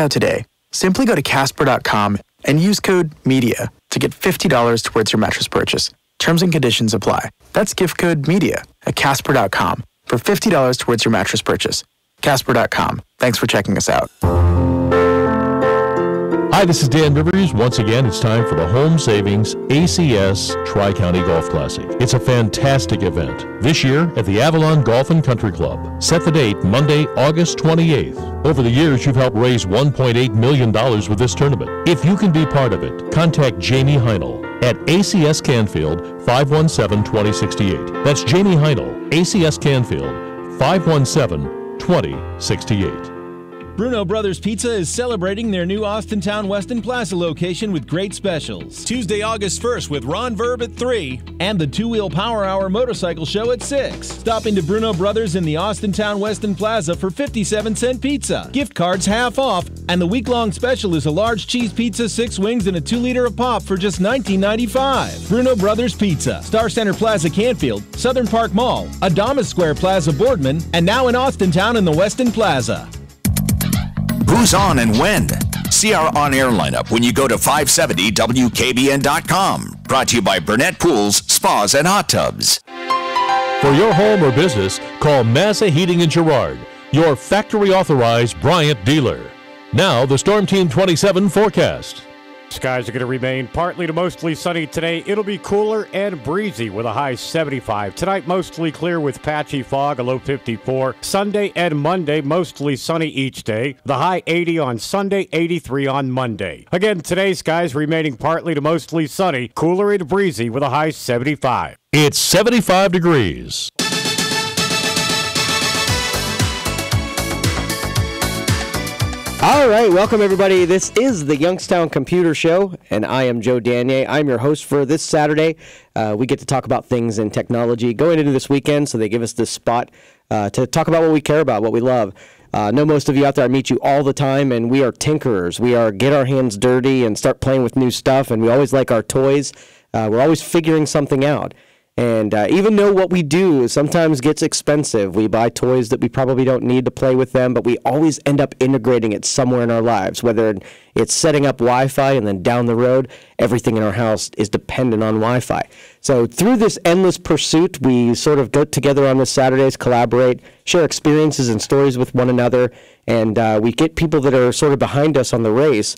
out today. Simply go to Casper.com and use code MEDIA to get $50 towards your mattress purchase. Terms and conditions apply. That's gift code MEDIA at Casper.com for $50 towards your mattress purchase. Casper.com. Thanks for checking us out. Hi, this is Dan Rivers. Once again, it's time for the Home Savings ACS Tri-County Golf Classic. It's a fantastic event. This year at the Avalon Golf and Country Club. Set the date, Monday, August 28th. Over the years, you've helped raise $1.8 million with this tournament. If you can be part of it, contact Jamie Heinel at ACS Canfield, 517-2068. That's Jamie Heinel, ACS Canfield, 517-2068. Bruno Brothers Pizza is celebrating their new Austintown Weston Plaza location with great specials. Tuesday, August 1st with Ron Verb at 3 and the Two-Wheel Power Hour motorcycle show at 6. Stop into Bruno Brothers in the Austintown Weston Plaza for 57-cent pizza. Gift cards half off, and the week-long special is a large cheese pizza, 6 wings, and a 2-liter of pop for just $19.95. Bruno Brothers Pizza, Star Center Plaza Canfield, Southern Park Mall, Adamas Square Plaza Boardman, and now in Austintown in the Weston Plaza. Who's on and when? See our on-air lineup when you go to 570WKBN.com. Brought to you by Burnett Pools, Spas, and Hot Tubs. For your home or business, call Massa Heating and Girard, your factory-authorized Bryant dealer. Now, the Storm Team 27 forecast. Skies are going to remain partly to mostly sunny today. It'll be cooler and breezy with a high 75. Tonight, mostly clear with patchy fog, a low 54. Sunday and Monday, mostly sunny each day. The high 80 on Sunday, 83 on Monday. Again, today, skies remaining partly to mostly sunny, cooler and breezy with a high 75. It's 75 degrees. All right, welcome everybody. This is the Youngstown Computer Show, and I am Joe Danier. I'm your host for this Saturday. We get to talk about things in technology going into this weekend, so they give us this spot to talk about what we care about, what we love. I know most of you out there, I meet you all the time, and we are tinkerers. We are get our hands dirty and start playing with new stuff, and we always like our toys. We're always figuring something out. And even though what we do sometimes gets expensive, we buy toys that we probably don't need to play with them, but we always end up integrating it somewhere in our lives, whether it's setting up Wi-Fi and then down the road, everything in our house is dependent on Wi-Fi. So through this endless pursuit, we sort of go together on the Saturdays, collaborate, share experiences and stories with one another, and we get people that are sort of behind us on the race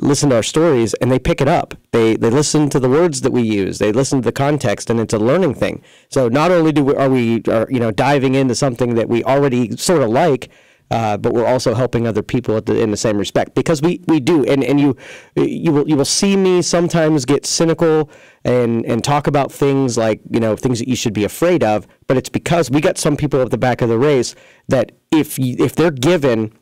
listen to our stories, and they pick it up. They listen to the words that we use. They listen to the context, and it's a learning thing. So not only are we diving into something that we already sort of like, but we're also helping other people in the same respect, because we do. And you will see me sometimes get cynical and talk about things like things that you should be afraid of. But it's because we got some people at the back of the race that if they're given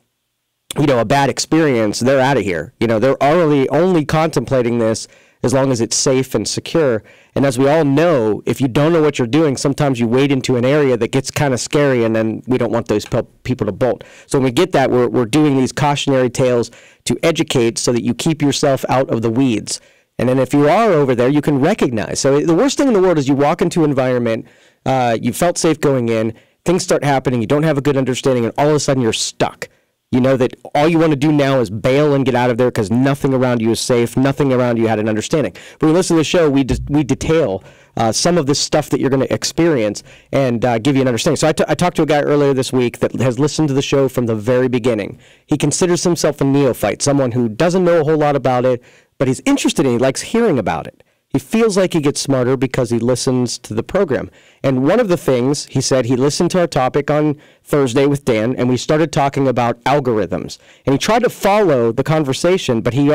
a bad experience, they're out of here. They're only contemplating this as long as it's safe and secure. And as we all know, if you don't know what you're doing, sometimes you wade into an area that gets kind of scary, and then we don't want those people to bolt. So when we get that, we're doing these cautionary tales to educate so that you keep yourself out of the weeds. And then if you are over there, you can recognize. So the worst thing in the world is you walk into an environment, you felt safe going in, things start happening, you don't have a good understanding, and all of a sudden you're stuck. You know that all you want to do now is bail and get out of there because nothing around you is safe, nothing around you had an understanding. But when we listen to the show, we detail some of this stuff that you're going to experience and give you an understanding. So I talked to a guy earlier this week that has listened to the show from the very beginning. He considers himself a neophyte, someone who doesn't know a whole lot about it, but he's interested in it. He likes hearing about it. He feels like he gets smarter because he listens to the program. And one of the things, he said, he listened to our topic on Thursday with Dan, and we started talking about algorithms. And he tried to follow the conversation, but he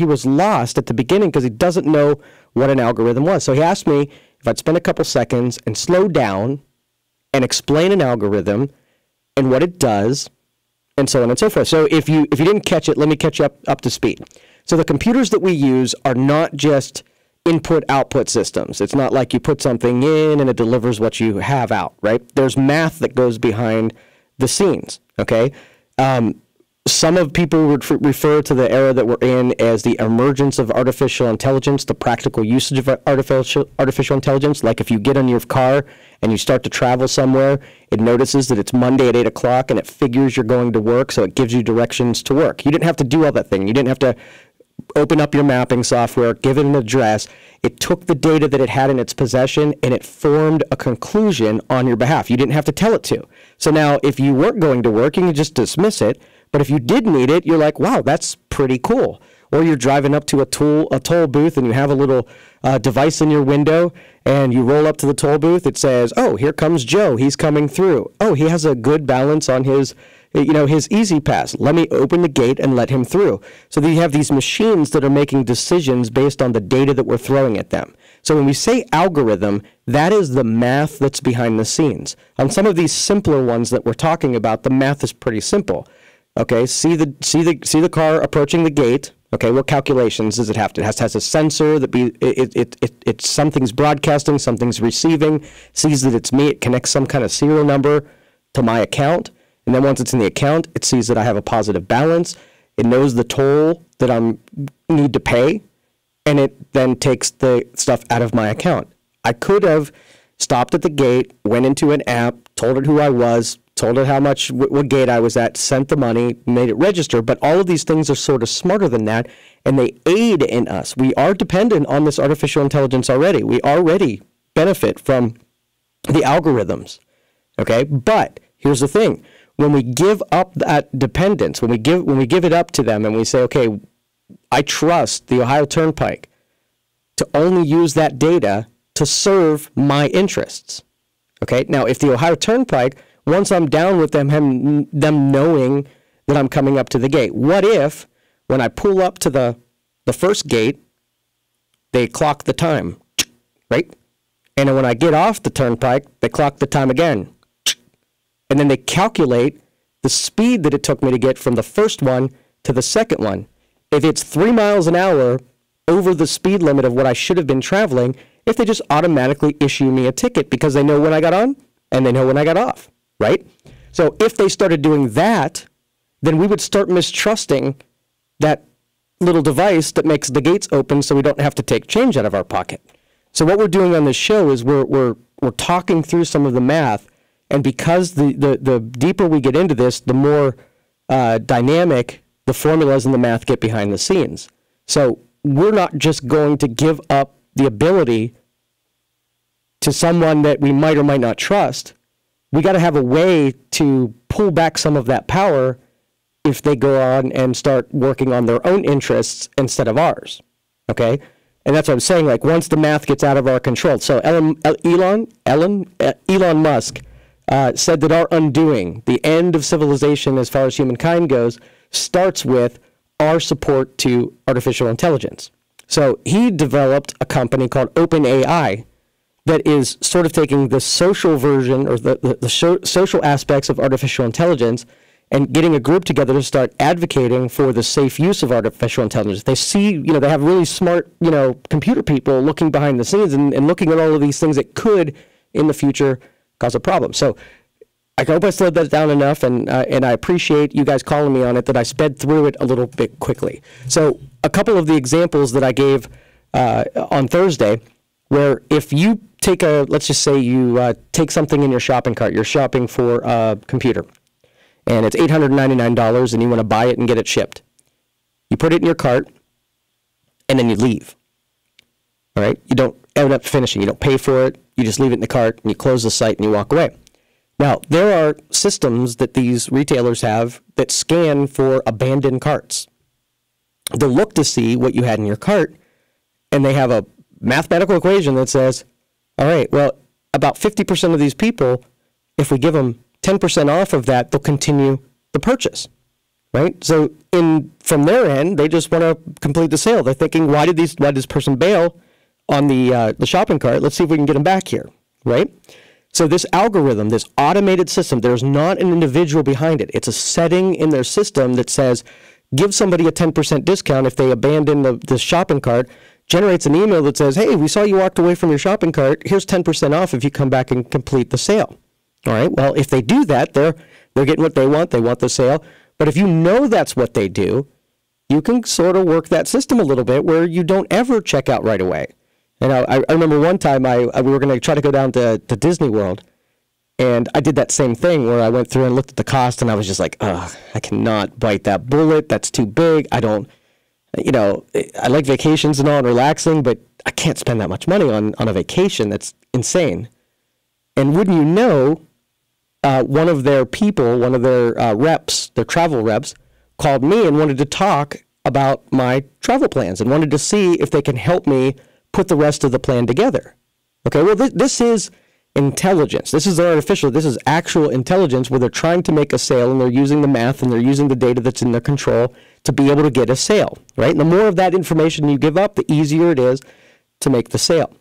was lost at the beginning because he doesn't know what an algorithm was. So he asked me if I'd spend a couple seconds and slow down and explain an algorithm and what it does, and so on and so forth. So if you didn't catch it, let me catch you up to speed. So the computers that we use are not just input-output systems. It's not like you put something in and it delivers what you have out, right? There's math that goes behind the scenes, okay? Some of people would refer to the era that we're in as the emergence of artificial intelligence, the practical usage of artificial intelligence. Like if you get in your car and you start to travel somewhere, it notices that it's Monday at 8 o'clock and it figures you're going to work, so it gives you directions to work. You didn't have to do all that thing. You didn't have to open up your mapping software, give it an address. It took the data that it had in its possession and it formed a conclusion on your behalf. You didn't have to tell it to. So now if you weren't going to work, you can just dismiss it. But if you did need it, you're like, wow, that's pretty cool. Or you're driving up to a toll booth and you have a little device in your window and you roll up to the toll booth. It says, oh, here comes Joe. He's coming through. Oh, he has a good balance on his Easy Pass. Let me open the gate and let him through. So that you have these machines that are making decisions based on the data that we're throwing at them. So when we say algorithm, that is the math that's behind the scenes. On some of these simpler ones that we're talking about, the math is pretty simple. Okay, see the car approaching the gate. Okay, what calculations does it have to? It has a sensor that it's something's broadcasting, something's receiving, sees that it's me, it connects some kind of serial number to my account, and then once it's in the account, it sees that I have a positive balance. It knows the toll that I need to pay, and it then takes the stuff out of my account. I could have stopped at the gate, went into an app, told it who I was, told it how much, what gate I was at, sent the money, made it register. But all of these things are sort of smarter than that, and they aid in us. We are dependent on this artificial intelligence already. We already benefit from the algorithms, okay? But here's the thing. When we give up that dependence, when we give it up to them and we say, okay, I trust the Ohio Turnpike to only use that data to serve my interests, okay? Now, if the Ohio Turnpike, once I'm down with them knowing that I'm coming up to the gate, what if when I pull up to the first gate, they clock the time, right? And then when I get off the turnpike, they clock the time again. And then they calculate the speed that it took me to get from the first one to the second one. If it's 3 miles an hour over the speed limit of what I should have been traveling, if they just automatically issue me a ticket because they know when I got on and they know when I got off. Right? So if they started doing that, then we would start mistrusting that little device that makes the gates open so we don't have to take change out of our pocket. So what we're doing on this show is we're talking through some of the math, and because the deeper we get into this, the more dynamic the formulas and the math get behind the scenes. So we're not just going to give up the ability to someone that we might or might not trust. We got to have a way to pull back some of that power if they go on and start working on their own interests instead of ours, okay? And that's what I'm saying, like once the math gets out of our control. So Elon Musk said that our undoing, the end of civilization as far as humankind goes, starts with our support to artificial intelligence. So he developed a company called OpenAI that is sort of taking the social version or the social aspects of artificial intelligence and getting a group together to start advocating for the safe use of artificial intelligence. They see, they have really smart, computer people looking behind the scenes and looking at all of these things that could, in the future, cause a problem. So I hope I slowed that down enough, and I appreciate you guys calling me on it, that I sped through it a little bit quickly. So a couple of the examples that I gave on Thursday, where if you take let's just say you take something in your shopping cart, you're shopping for a computer, and it's $899 and you want to buy it and get it shipped. You put it in your cart, and then you leave. All right? You don't end up finishing. You don't pay for it. You just leave it in the cart, and you close the site, and you walk away. Now, there are systems that these retailers have that scan for abandoned carts. They'll look to see what you had in your cart, and they have a mathematical equation that says, all right, well, about 50% of these people, if we give them 10% off of that, they'll continue the purchase, right? So from their end, they just want to complete the sale. They're thinking, why did this person bail on the shopping cart? Let's see if we can get them back here, right? So this algorithm, this automated system, there's not an individual behind it. It's a setting in their system that says, give somebody a 10% discount if they abandon the shopping cart, generates an email that says, hey, we saw you walked away from your shopping cart. Here's 10% off if you come back and complete the sale. All right, well, if they do that, they're getting what they want. They want the sale. But if you know that's what they do, you can sort of work that system a little bit where you don't ever check out right away. And I remember one time we were going to try to go down to Disney World, and I did that same thing where I went through and looked at the cost, and I was just like, ugh, I cannot bite that bullet. That's too big. I don't, I like vacations and all and relaxing, but I can't spend that much money on a vacation. That's insane. And wouldn't you know, one of their people, one of their reps, their travel reps, called me and wanted to talk about my travel plans and wanted to see if they can help me put the rest of the plan together. Okay, well, this is intelligence. This is artificial. This is actual intelligence where they're trying to make a sale and they're using the math and they're using the data that's in their control to be able to get a sale, right? And the more of that information you give up, the easier it is to make the sale.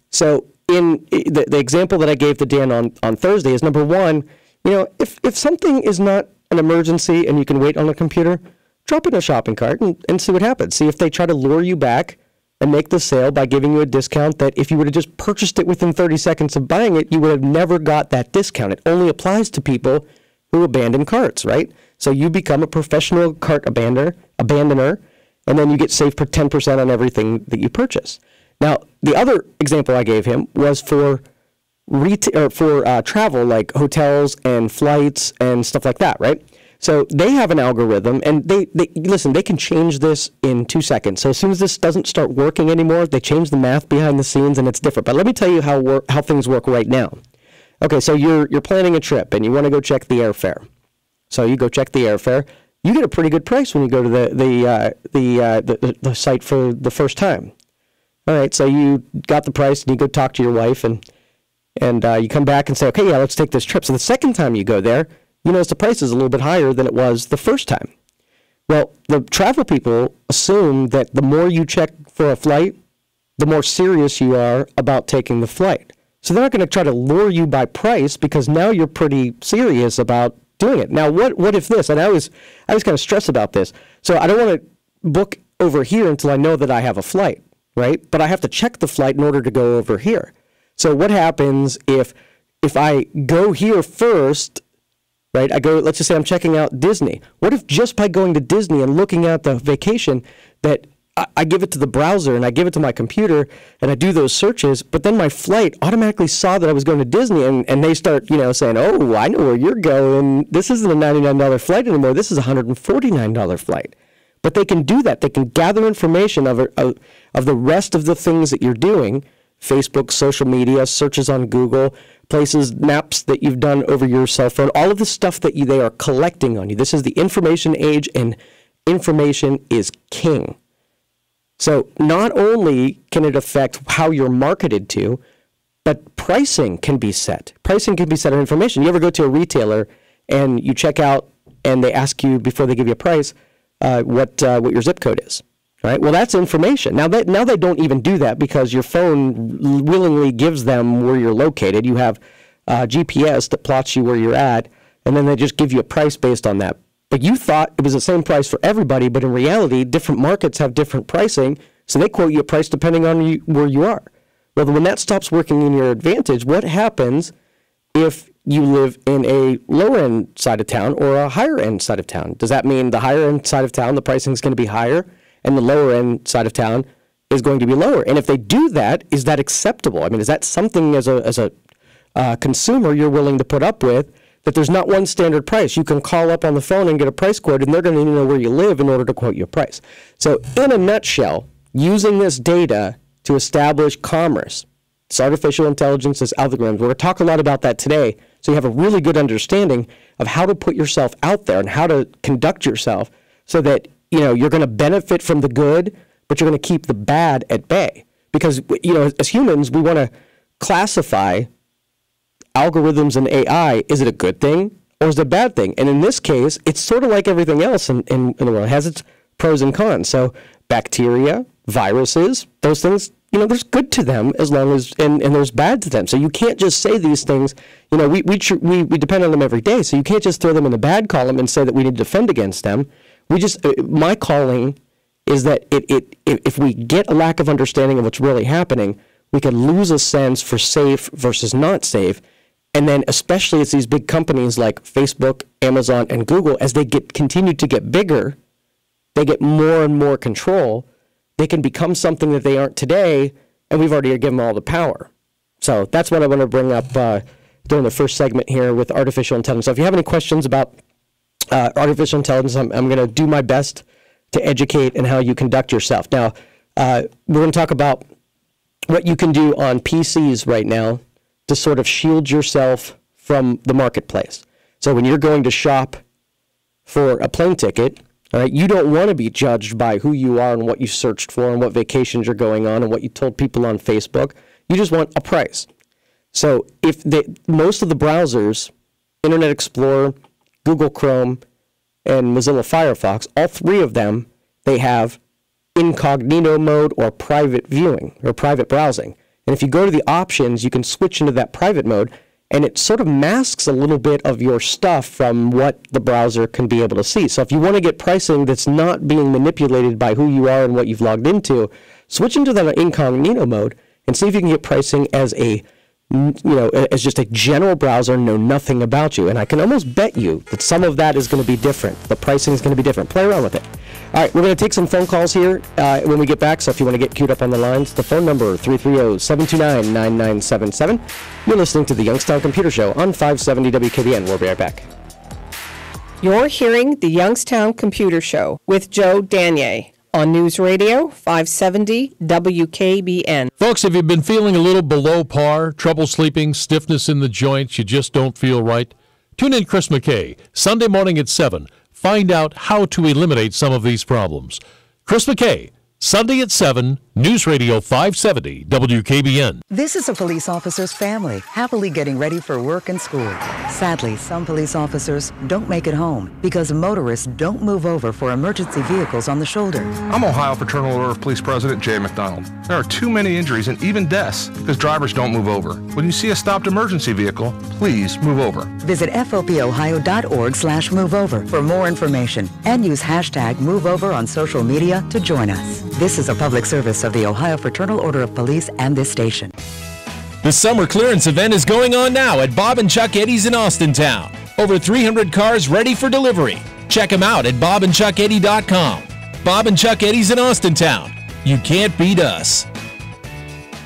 So in the example that I gave to Dan on Thursday is, number one, if something is not an emergency and you can wait on a computer, drop it in a shopping cart and see what happens. See if they try to lure you back and make the sale by giving you a discount that if you would have just purchased it within 30 seconds of buying it, you would have never got that discount. It only applies to people who abandon carts, right? So you become a professional cart abandoner, and then you get saved for 10% on everything that you purchase. Now, the other example I gave him was for travel, like hotels and flights and stuff like that, right? So they have an algorithm, and they can change this in 2 seconds. So as soon as this doesn't start working anymore, they change the math behind the scenes, and it's different. But let me tell you how things work right now. Okay, so you're planning a trip, and you want to go check the airfare. So you go check the airfare. You get a pretty good price when you go to the site for the first time. All right, so you got the price, and you go talk to your wife, and you come back and say, okay, yeah, let's take this trip. So the second time you go there, you notice the price is a little bit higher than it was the first time. Well, the travel people assume that the more you check for a flight, the more serious you are about taking the flight. So they're not going to try to lure you by price because now you're pretty serious about doing it. Now, what if this? And I was kind of stressed about this. So I don't want to book over here until I know that I have a flight, right? But I have to check the flight in order to go over here. So what happens if I go here first, right? Let's just say I'm checking out Disney. What if just by going to Disney and looking at the vacation that I give it to the browser and I give it to my computer and I do those searches, but then my flight automatically saw that I was going to Disney and they start, saying, oh, I know where you're going. This isn't a $99 flight anymore. This is a $149 flight. But they can do that. They can gather information of the rest of the things that you're doing, Facebook, social media, searches on Google, places, maps that you've done over your cell phone, all of the stuff that they are collecting on you. This is the information age, and information is king. So not only can it affect how you're marketed to, but pricing can be set. Pricing can be set on information. You ever go to a retailer and you check out and they ask you before they give you a price what your zip code is, right? Well, that's information. Now they don't even do that because your phone willingly gives them where you're located. You have GPS that plots you where you're at, and then they just give you a price based on that. But you thought it was the same price for everybody, but in reality, different markets have different pricing, so they quote you a price depending on where you are. Well, when that stops working in your advantage, what happens if you live in a lower-end side of town or a higher-end side of town? Does that mean the higher-end side of town, the pricing is going to be higher, and the lower-end side of town is going to be lower? And if they do that, is that acceptable? I mean, is that something as a consumer you're willing to put up with, that there's not one standard price? You can call up on the phone and get a price quote, and they're going to know where you live in order to quote you a price. So in a nutshell, using this data to establish commerce, it's artificial intelligence, it's algorithms. We're going to talk a lot about that today, so you have a really good understanding of how to put yourself out there and how to conduct yourself so that you're going to benefit from the good, but you're going to keep the bad at bay. Because as humans, we want to classify algorithms and AI. Is it a good thing or is it a bad thing? And in this case, it's sort of like everything else in the world. It has its pros and cons. So bacteria, viruses, those things, there's good to them as long as, and there's bad to them. So you can't just say these things, we depend on them every day. So you can't just throw them in the bad column and say that we need to defend against them. My calling is that if we get a lack of understanding of what's really happening, we can lose a sense for safe versus not safe. And then especially as these big companies like Facebook, Amazon, and Google, as they continue to get bigger, they get more and more control. They can become something that they aren't today, and we've already given them all the power. So that's what I want to bring up during the first segment here with artificial intelligence. So if you have any questions about artificial intelligence, I'm going to do my best to educate and how you conduct yourself. Now, we're going to talk about what you can do on PCs right now to sort of shield yourself from the marketplace. So when you're going to shop for a plane ticket, all right, you don't want to be judged by who you are and what you searched for and what vacations you're going on and what you told people on Facebook. You just want a price. So if most of the browsers, Internet Explorer, Google Chrome, and Mozilla Firefox, all three of them, they have incognito mode or private viewing or private browsing. And if you go to the options, you can switch into that private mode, and it sort of masks a little bit of your stuff from what the browser can be able to see. So if you want to get pricing that's not being manipulated by who you are and what you've logged into, switch into that incognito mode and see if you can get pricing as as just a general browser, know nothing about you. And I can almost bet you that some of that is going to be different. The pricing is going to be different. Play around with it. All right, we're going to take some phone calls here when we get back. So if you want to get queued up on the lines, the phone number 330-729-9977. You're listening to the Youngstown Computer Show on 570 WKBN. We'll be right back. You're hearing the Youngstown Computer Show with Joe Danier on News Radio 570 WKBN. Folks, if you've been feeling a little below par, trouble sleeping, stiffness in the joints, you just don't feel right, tune in Chris McKay, Sunday morning at 7. Find out how to eliminate some of these problems. Chris McKay, Sunday at 7, News Radio 570 WKBN. This is a police officer's family, happily getting ready for work and school. Sadly, some police officers don't make it home because motorists don't move over for emergency vehicles on the shoulder. I'm Ohio Fraternal Order of Police President Jay McDonald. There are too many injuries and even deaths because drivers don't move over. When you see a stopped emergency vehicle, please move over. Visit fopohio.org/moveover for more information and use hashtag MoveOver on social media to join us. This is a public service of the Ohio Fraternal Order of Police and this station. The summer clearance event is going on now at Bob and Chuck Eddie's in Austintown. Over 300 cars ready for delivery. Check them out at bobandchuckeddie.com. Bob and Chuck Eddie's in Austintown. You can't beat us.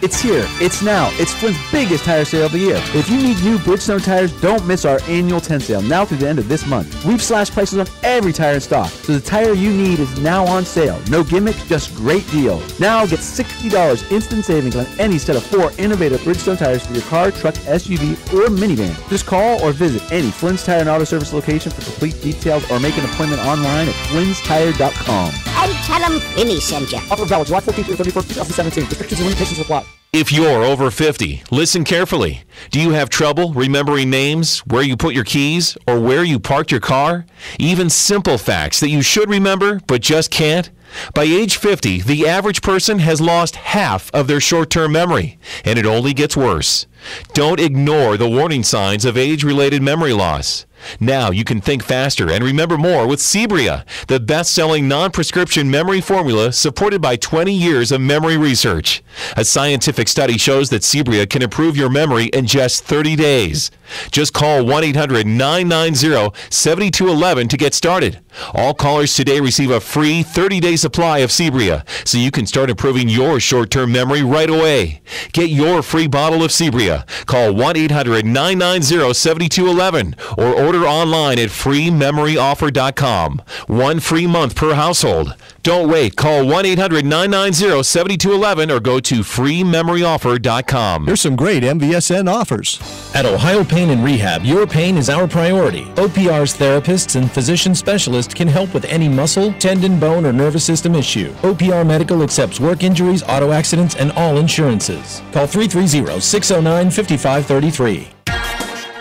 It's here. It's now. It's Flint's biggest tire sale of the year. If you need new Bridgestone tires, don't miss our annual 10 sale now through the end of this month. We've slashed prices on every tire in stock, so the tire you need is now on sale. No gimmick, just great deals. Now get $60 instant savings on any set of 4 innovative Bridgestone tires for your car, truck, SUV, or minivan. Just call or visit any Flynn's Tire and Auto Service location for complete details or make an appointment online at flynnstire.com. And tell them Vinny sent you. Offer valid July 14th through 34th, 2017. Restrictions and limitations apply. If you're over 50, listen carefully. Do you have trouble remembering names, where you put your keys, or where you parked your car? Even simple facts that you should remember but just can't? By age 50, the average person has lost half of their short-term memory, and it only gets worse. Don't ignore the warning signs of age-related memory loss. Now you can think faster and remember more with Cebria, the best-selling non-prescription memory formula supported by 20 years of memory research. A scientific study shows that Cebria can improve your memory in just 30 days. Just call 1-800-990-7211 to get started. All callers today receive a free 30-day supply of Cebria, so you can start improving your short-term memory right away. Get your free bottle of Cebria. Call 1-800-990-7211 or order online at freememoryoffer.com. 1 free month per household. Don't wait. Call 1-800-990-7211 or go to freememoryoffer.com. Here's some great MVSN offers. At Ohio Pain and Rehab, your pain is our priority. OPR's therapists and physician specialists can help with any muscle, tendon, bone, or nervous system issue. OPR Medical accepts work injuries, auto accidents, and all insurances. Call 330-609-5533.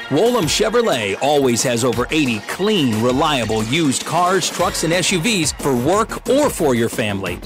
Wolam Chevrolet always has over 80 clean, reliable used cars, trucks, and SUVs for work or for your family.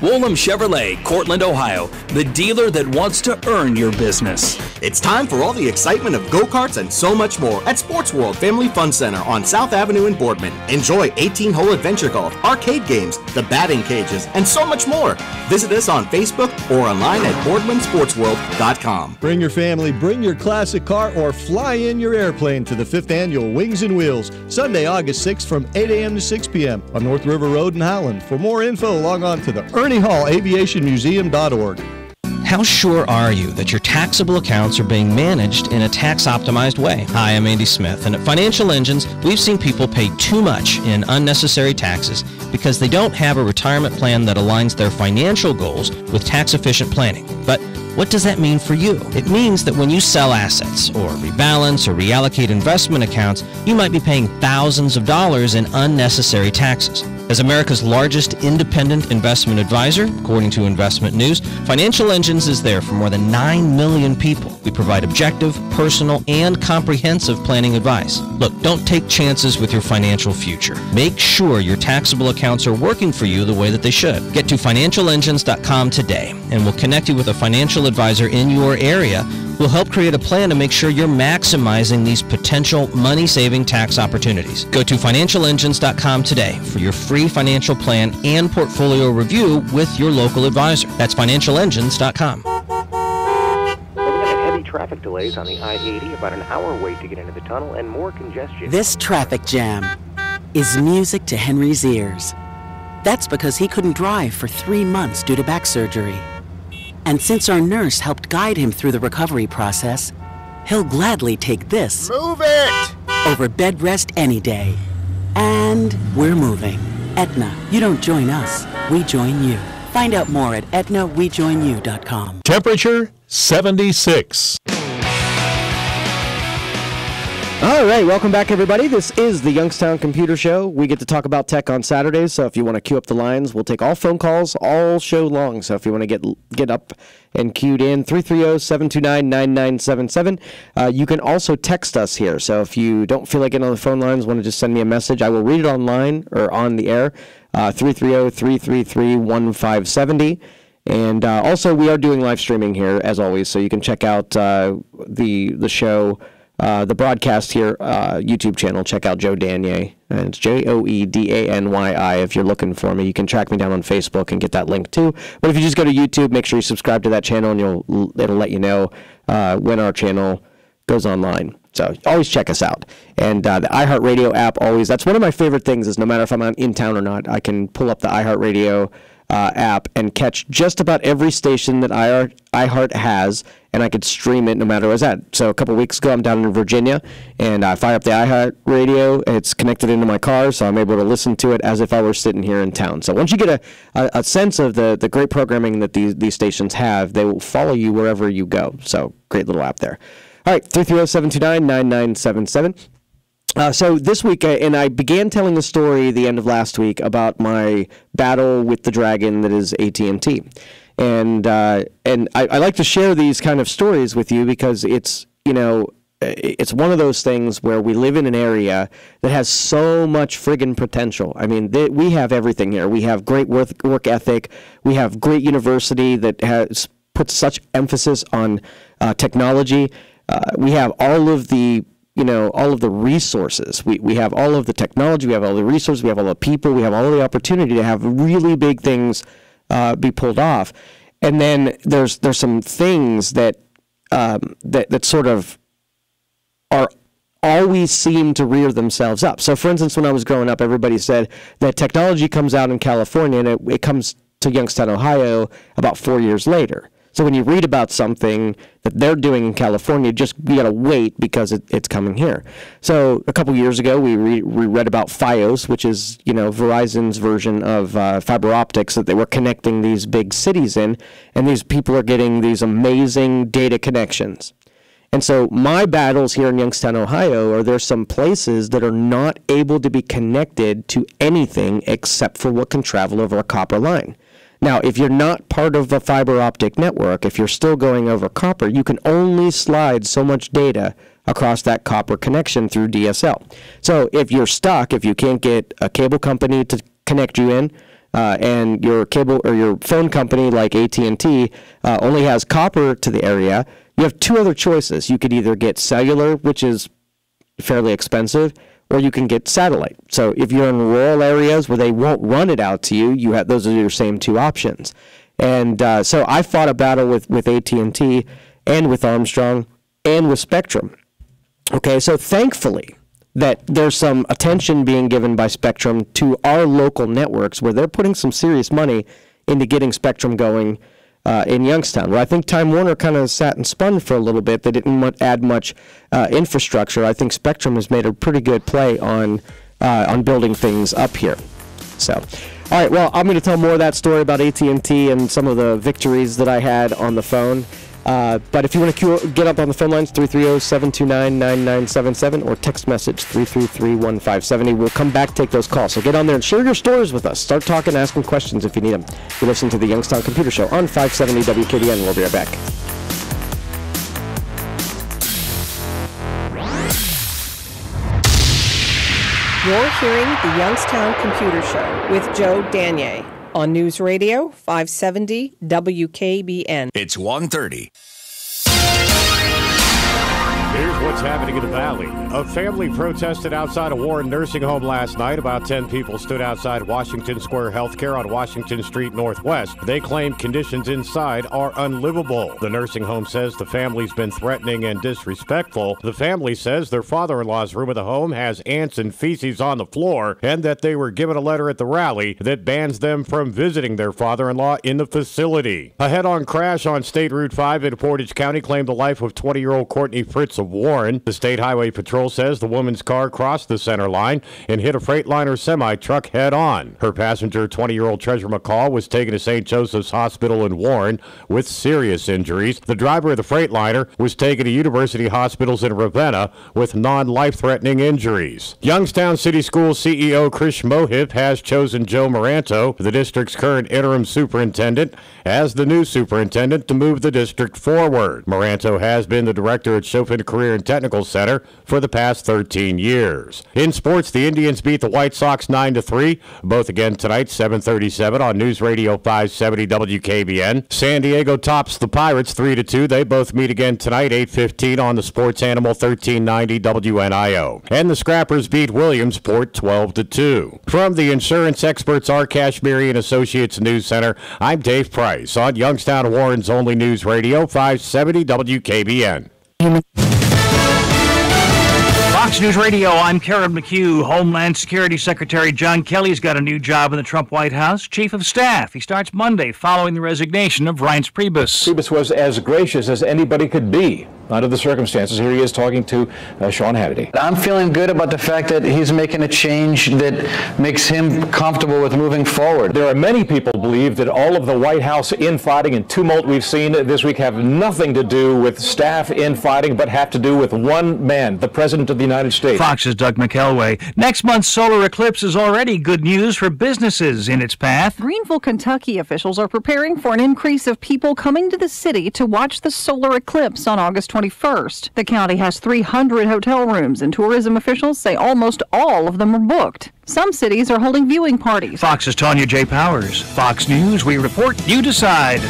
Woolham Chevrolet, Cortland, Ohio, the dealer that wants to earn your business. It's time for all the excitement of go-karts and so much more at Sports World Family Fun Center on South Avenue in Boardman. Enjoy 18-hole adventure golf, arcade games, the batting cages, and so much more. Visit us on Facebook or online at BoardmanSportsWorld.com. Bring your family, bring your classic car, or fly in your airplane to the 5th Annual Wings and Wheels, Sunday, August 6th from 8 a.m. to 6 p.m. on North River Road in Howland. For more info, log on to the Ernie Hall AviationMuseum.org. How sure are you that your taxable accounts are being managed in a tax-optimized way? Hi, I'm Andy Smith, and at Financial Engines, we've seen people pay too much in unnecessary taxes because they don't have a retirement plan that aligns their financial goals with tax-efficient planning. But what does that mean for you? It means that when you sell assets or rebalance or reallocate investment accounts, you might be paying thousands of dollars in unnecessary taxes. As America's largest independent investment advisor, according to Investment News, Financial Engines is there for more than 9 million people. We provide objective, personal, and comprehensive planning advice. Look, don't take chances with your financial future. Make sure your taxable accounts are working for you the way that they should. Get to financialengines.com today, and we'll connect you with a financial advisor in your area who will help create a plan to make sure you're maximizing these potential money-saving tax opportunities. Go to financialengines.com today for your free financial plan and portfolio review with your local advisor. That's financialengines.com. Heavy traffic delays on the I-80, about an hour wait to get into the tunnel, and more congestion. This traffic jam is music to Henry's ears. That's because he couldn't drive for 3 months due to back surgery. And since our nurse helped guide him through the recovery process, he'll gladly take this Move it! over bed rest any day. And we're moving. Aetna, you don't join us, we join you. Find out more at aetnawejoinyou.com. Temperature 76. All right, welcome back, everybody. This is the Youngstown Computer Show. We get to talk about tech on Saturdays, so if you want to queue up the lines, we'll take all phone calls all show long. So if you want to get up and queued in, 330-729-9977. You can also text us here. So if you don't feel like getting on the phone lines, want to just send me a message, I will read it online or on the air, 330-333-1570. And also, we are doing live streaming here, as always, so you can check out the show, the broadcast here, YouTube channel. Check out Joe Danier, and it's JoeDanyi. If you're looking for me, you can track me down on Facebook and get that link too. But if you just go to YouTube, make sure you subscribe to that channel, and it'll let you know when our channel goes online. So always check us out. And the iHeartRadio app, always, that's one of my favorite things, is no matter if I'm in town or not, I can pull up the iHeartRadio app and catch just about every station that iHeart has, and I could stream it no matter where it's at. So a couple of weeks ago, I'm down in Virginia, and I fire up the iHeart radio. It's connected into my car, so I'm able to listen to it as if I were sitting here in town. So once you get a sense of the great programming that these stations have, they will follow you wherever you go. So great little app there. All right, 330-729-9977. So this week, and I began telling the story the end of last week about my battle with the dragon that is AT&T. And I like to share these kind of stories with you because it's one of those things where we live in an area that has so much friggin' potential. I mean, we have everything here. We have great work ethic. We have great university that has put such emphasis on technology. We have all of the resources. We have all of the technology, we have all the resources, we have all the people, we have all the opportunity to have really big things be pulled off. And then there's some things that sort of are always seem to rear themselves up. So for instance, when I was growing up, everybody said that technology comes out in California and it comes to Youngstown, Ohio about 4 years later. So when you read about something that they're doing in California, you got to wait because it's coming here. So a couple years ago, we read about Fios, which is Verizon's version of fiber optics that they were connecting these big cities in, and these people are getting these amazing data connections. And so my battles here in Youngstown, Ohio, are there's some places that are not able to be connected to anything except for what can travel over a copper line. Now, if you're not part of a fiber optic network, if you're still going over copper, you can only slide so much data across that copper connection through DSL. So if you're stuck, if you can't get a cable company to connect you in, and your cable or your phone company like AT&T only has copper to the area, you have two other choices. You could either get cellular, which is fairly expensive, or you can get satellite. So if you're in rural areas where they won't run it out to you, those are your same two options. And so I fought a battle with AT&T and with Armstrong and with Spectrum. Okay, so thankfully that there's some attention being given by Spectrum to our local networks where they're putting some serious money into getting Spectrum going in Youngstown, where I think Time Warner kind of sat and spun for a little bit. They didn't add much infrastructure. I think Spectrum has made a pretty good play on building things up here. So, all right, well, I'm going to tell more of that story about AT&T and some of the victories that I had on the phone. But if you want to get up on the phone lines, 330-729-9977 or text message 333-1570. We'll come back, take those calls. So get on there and share your stories with us. Start talking, asking questions if you need them. You're listening to the Youngstown Computer Show on 570 WKBN. We'll be right back. You're hearing the Youngstown Computer Show with Joe Danier on News Radio 570 WKBN. It's 1:30. Here's what's happening in the Valley. A family protested outside a Warren nursing home last night. About 10 people stood outside Washington Square Healthcare on Washington Street Northwest. They claim conditions inside are unlivable. The nursing home says the family's been threatening and disrespectful. The family says their father-in-law's room of the home has ants and feces on the floor, and that they were given a letter at the rally that bans them from visiting their father-in-law in the facility. A head-on crash on State Route 5 in Portage County claimed the life of 20-year-old Courtney Fritz of Warren. The State Highway Patrol says the woman's car crossed the center line and hit a Freightliner semi-truck head-on. Her passenger, 20-year-old Treasure McCall, was taken to St. Joseph's Hospital in Warren with serious injuries. The driver of the Freightliner was taken to University Hospitals in Ravenna with non-life-threatening injuries. Youngstown City Schools CEO Krish Mohip has chosen Joe Moranto, the district's current interim superintendent, as the new superintendent to move the district forward. Moranto has been the director at Chopin Career and Technical Center for the past 13 years. In sports, the Indians beat the White Sox 9-3, both again tonight, 7:37 on News Radio 570 WKBN. San Diego tops the Pirates 3-2. They both meet again tonight, 8:15 on the Sports Animal 1390 WNIO. And the Scrappers beat Williamsport 12-2. From the insurance experts, our Kashmiri and Associates News Center, I'm Dave Price on Youngstown Warren's only News Radio 570 WKBN. Fox News Radio, I'm Karen McHugh. Homeland Security Secretary John Kelly's got a new job in the Trump White House, Chief of Staff. He starts Monday following the resignation of Reince Priebus. Priebus was as gracious as anybody could be under the circumstances. Here he is talking to Sean Hannity. I'm feeling good about the fact that he's making a change that makes him comfortable with moving forward. There are many people who believe that all of the White House infighting and tumult we've seen this week have nothing to do with staff infighting, but have to do with one man, the President of the United States. Fox's Doug McElway. Next month's solar eclipse is already good news for businesses in its path. Greenville, Kentucky officials are preparing for an increase of people coming to the city to watch the solar eclipse on August 21st. The county has 300 hotel rooms, and tourism officials say almost all of them are booked. Some cities are holding viewing parties. Fox's Tanya J. Powers. Fox News, we report, you decide.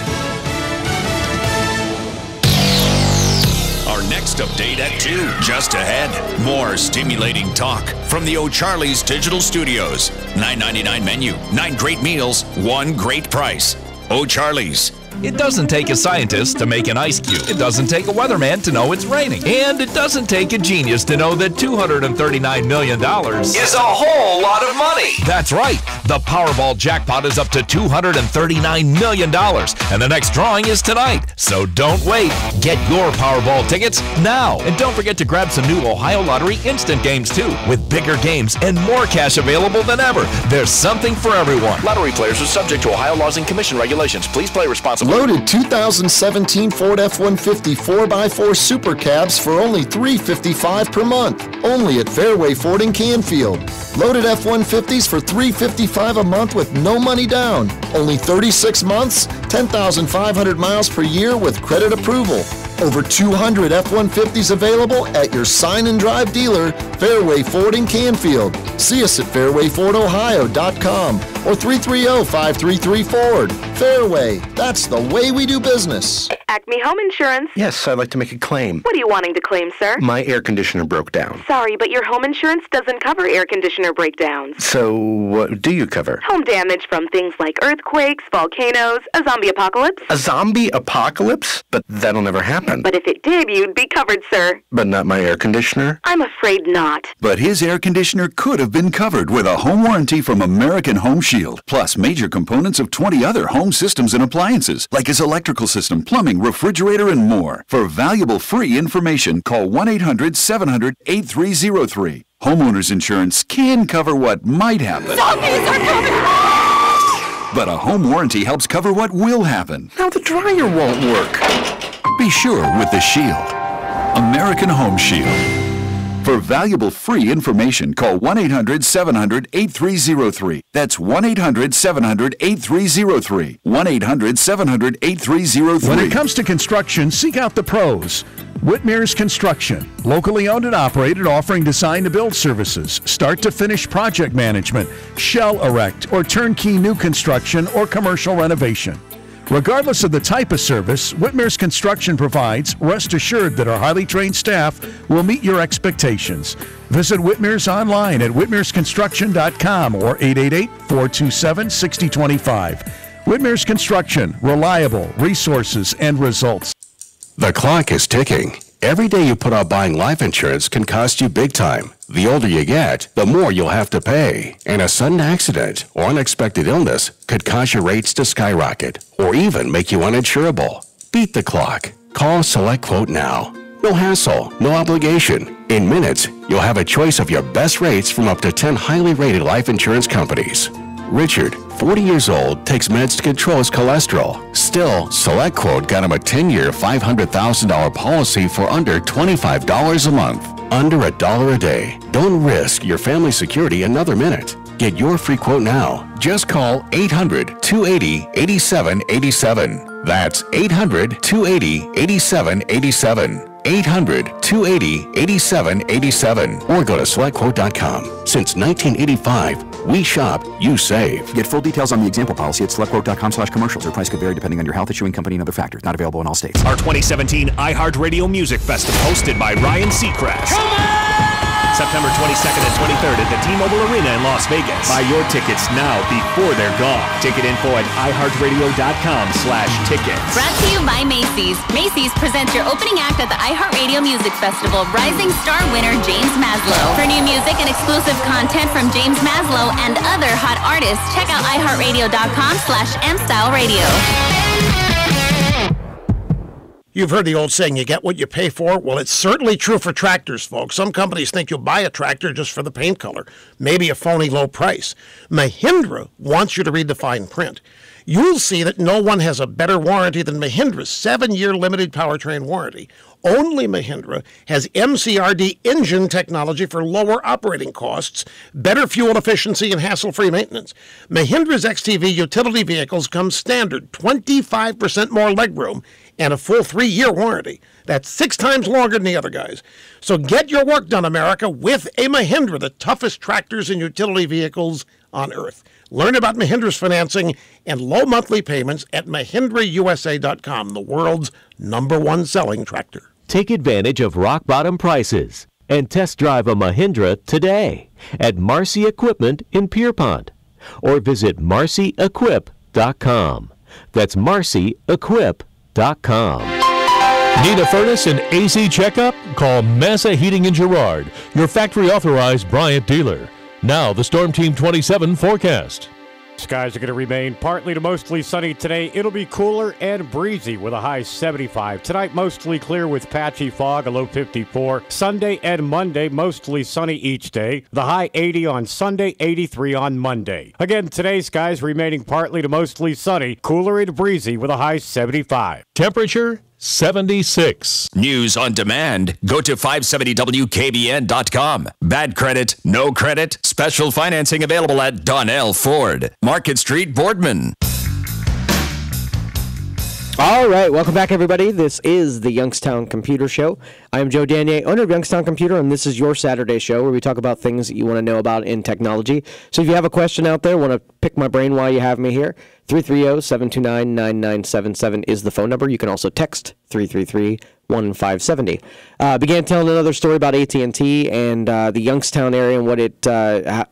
Our next update at 2, just ahead. More stimulating talk from the O'Charley's Digital Studios. $9.99 menu, 9 great meals, 1 great price. O'Charley's. It doesn't take a scientist to make an ice cube. It doesn't take a weatherman to know it's raining. And it doesn't take a genius to know that $239 million is a whole lot of money. That's right. The Powerball jackpot is up to $239 million. And the next drawing is tonight. So don't wait. Get your Powerball tickets now. And don't forget to grab some new Ohio Lottery instant games too. With bigger games and more cash available than ever. There's something for everyone. Lottery players are subject to Ohio laws and commission regulations. Please play responsibly. Loaded 2017 Ford F-150 4x4 Super Cabs for only $355 per month. Only at Fairway Ford in Canfield. Loaded F-150s for $355 a month with no money down. Only 36 months, 10,500 miles per year with credit approval. Over 200 F-150s available at your sign and drive dealer, Fairway Ford in Canfield. See us at fairwayfordohio.com or 330-5334-FORD. Fairway, that's the way we do business. Acme Home Insurance. Yes, I'd like to make a claim. What are you wanting to claim, sir? My air conditioner broke down. Sorry, but your home insurance doesn't cover air conditioner breakdowns. So what do you cover? Home damage from things like earthquakes, volcanoes, a zombie apocalypse. A zombie apocalypse? But that'll never happen. But if it did, you'd be covered, sir. But not my air conditioner? I'm afraid not. But his air conditioner could have been covered with a home warranty from American Home Shield, plus major components of 20 other home systems and appliances, like his electrical system, plumbing, refrigerator, and more. For valuable free information, call 1-800-700-8303. Homeowners insurance can cover what might happen. Zombies are coming! But a home warranty helps cover what will happen. Now the dryer won't work. Be sure with the Shield. American Home Shield. For valuable free information, call 1-800-700-8303. That's 1-800-700-8303. 1-800-700-8303. When it comes to construction, seek out the pros. Whitmer's Construction, locally owned and operated, offering design-to-build services, start-to-finish project management, shell erect, or turnkey new construction or commercial renovation. Regardless of the type of service, Whitmer's Construction provides, rest assured that our highly trained staff will meet your expectations. Visit Whitmer's online at whitmersconstruction.com or 888-427-6025. Whitmer's Construction, reliable resources and results. The clock is ticking. Every day you put off buying life insurance can cost you big time. The older you get, the more you'll have to pay. And a sudden accident or unexpected illness could cause your rates to skyrocket or even make you uninsurable. Beat the clock. Call Select Quote now. No hassle, no obligation. In minutes, you'll have a choice of your best rates from up to 10 highly rated life insurance companies. Richard, 40 years old, takes meds to control his cholesterol. Still, Select Quote got him a 10-year, $500,000 policy for under $25 a month. Under $1 a day. Don't risk your family security another minute. Get your free quote now. Just call 800-280-8787. That's 800-280-8787. 800-280-8787. Or go to SelectQuote.com. Since 1985, we shop, you save. Get full details on the example policy at SelectQuote.com/commercials. Or price could vary depending on your health, issuing company, and other factors. Not available in all states. Our 2017 iHeartRadio Music Festival, hosted by Ryan Seacrest. September 22nd and 23rd at the T-Mobile Arena in Las Vegas. Buy your tickets now before they're gone. Ticket info at iHeartRadio.com/tickets. Brought to you by Macy's. Macy's presents your opening act at the iHeartRadio Music Festival, Rising Star winner James Maslow. For new music and exclusive content from James Maslow and other hot artists, check out iHeartRadio.com/mstyleradio. You've heard the old saying, you get what you pay for. Well, it's certainly true for tractors, folks. Some companies think you'll buy a tractor just for the paint color, maybe a phony low price. Mahindra wants you to read the fine print. You'll see that no one has a better warranty than Mahindra's 7-year limited powertrain warranty. Only Mahindra has MCRD engine technology for lower operating costs, better fuel efficiency, and hassle-free maintenance. Mahindra's XTV utility vehicles come standard 25% more legroom and a full 3-year warranty. That's 6 times longer than the other guys. So get your work done, America, with a Mahindra, the toughest tractors and utility vehicles on earth. Learn about Mahindra's financing and low monthly payments at MahindraUSA.com, the world's #1 selling tractor. Take advantage of rock-bottom prices and test drive a Mahindra today at Marcy Equipment in Pierpont or visit marcyequip.com. That's marcyequip.com. Need a furnace and AC checkup? Call Massa Heating in Girard, your factory-authorized Bryant dealer. Now, the Storm Team 27 forecast. Skies are going to remain partly to mostly sunny today. It'll be cooler and breezy with a high 75. Tonight, mostly clear with patchy fog, a low 54. Sunday and Monday, mostly sunny each day. The high 80 on Sunday, 83 on Monday. Again, today, skies remaining partly to mostly sunny, cooler and breezy with a high 75. Temperature 76. News on demand. Go to 570WKBN.com. Bad credit, no credit. Special financing available at Donnell Ford. Market Street, Boardman. All right, welcome back, everybody. This is the Youngstown Computer Show. I am Joe Danier, owner of Youngstown Computer, and this is your Saturday show where we talk about things that you want to know about in technology. So if you have a question out there, want to pick my brain while you have me here, 330-729-9977 is the phone number. You can also text 333-1570. Began telling another story about AT&T and the Youngstown area and what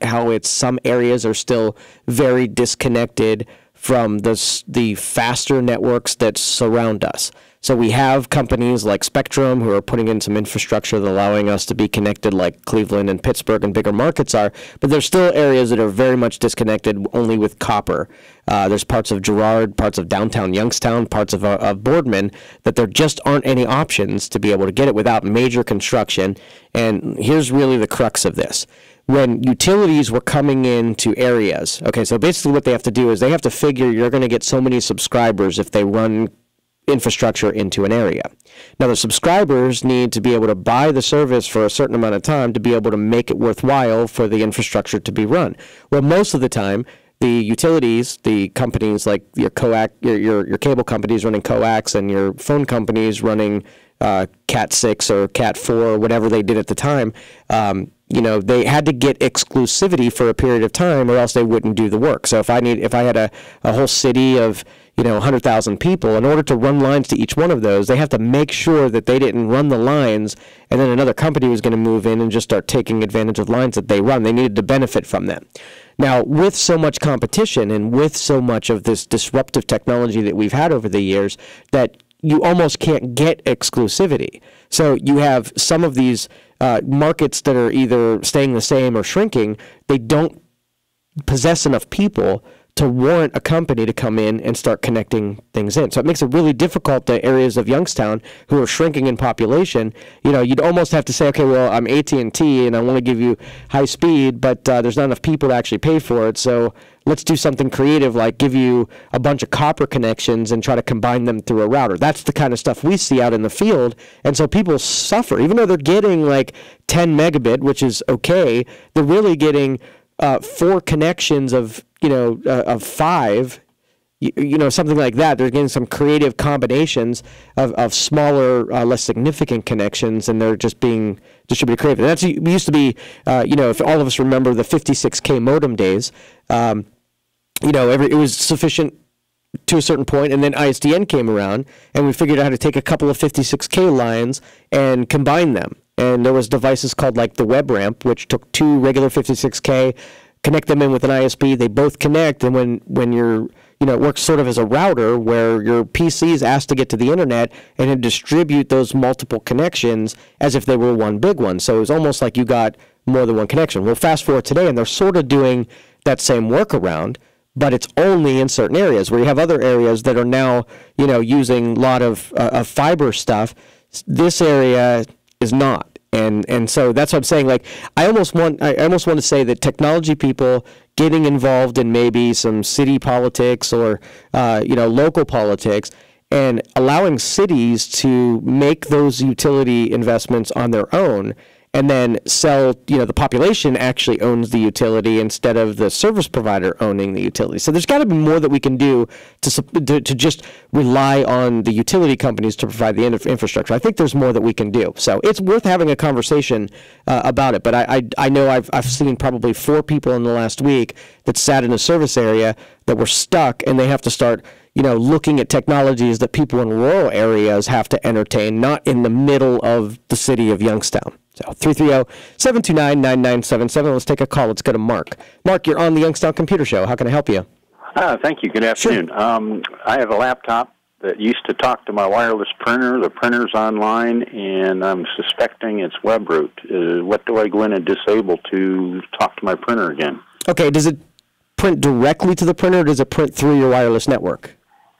how it's some areas are still very disconnected from the faster networks that surround us. So we have companies like Spectrum who are putting in some infrastructure that allowing us to be connected like Cleveland and Pittsburgh and bigger markets are, but there's still areas that are very much disconnected only with copper. There's parts of Girard, parts of downtown Youngstown, parts of Boardman that there just aren't any options to be able to get it without major construction. And here's really the crux of this. When utilities were coming into areas, okay, so basically what they have to do is they have to figure you're going to get so many subscribers if they run infrastructure into an area. Now, the subscribers need to be able to buy the service for a certain amount of time to be able to make it worthwhile for the infrastructure to be run. Well, most of the time, the utilities, the companies like your your cable companies running coax and your phone companies running Cat 6 or Cat 4 or whatever they did at the time, they had to get exclusivity for a period of time or else they wouldn't do the work. So if I had a whole city of 100,000 people, in order to run lines to each one of those, they have to make sure that they didn't run the lines and then another company was going to move in and just start taking advantage of lines that they run. They needed to benefit from them. Now, with so much competition and with so much of this disruptive technology that we've had over the years, that you almost can't get exclusivity. So you have some of these markets that are either staying the same or shrinking. They don't possess enough people to warrant a company to come in and start connecting things in. So it makes it really difficult to areas of Youngstown who are shrinking in population. You'd almost have to say, okay, well, I'm AT&T and I want to give you high speed, but there's not enough people to actually pay for it. So let's do something creative like give you a bunch of copper connections and try to combine them through a router. That's the kind of stuff we see out in the field. And so people suffer. Even though they're getting like 10 megabit, which is okay, they're really getting 4 connections of 5, something like that. They're getting some creative combinations of smaller, less significant connections, and they're just being distributed creatively. That's used to be, if all of us remember the 56K modem days, it was sufficient to a certain point, and then ISDN came around, and we figured out how to take a couple of 56K lines and combine them. And there was devices called like the web ramp, which took 2 regular 56K, connect them in with an ISP. They both connect, and when you're, it works sort of as a router where your PC is asked to get to the internet and then distribute those multiple connections as if they were one big one. So it was almost like you got more than one connection. Well, fast forward today, and they're sort of doing that same workaround, but it's only in certain areas where you have other areas that are now, using a lot of fiber stuff. This area is not. And so that's what I'm saying. Like, I almost want to say that technology people getting involved in maybe some city politics or local politics and allowing cities to make those utility investments on their own and then sell, the population actually owns the utility instead of the service provider owning the utility. So there's got to be more that we can do to just rely on the utility companies to provide the infrastructure. I think there's more that we can do. So it's worth having a conversation about it. But I know I've seen probably 4 people in the last week that sat in a service area that were stuck, and they have to start looking at technologies that people in rural areas have to entertain, not in the middle of the city of Youngstown. So 330-729-9977. Let's take a call. Let's go to Mark. Mark, you're on the Youngstown Computer Show. How can I help you? Thank you. Good afternoon. Sure. I have a laptop that used to talk to my wireless printer. The printer's online, and I'm suspecting it's WebRoot. What do I go in and disable to talk to my printer again? Okay. Does it print directly to the printer, or does it print through your wireless network?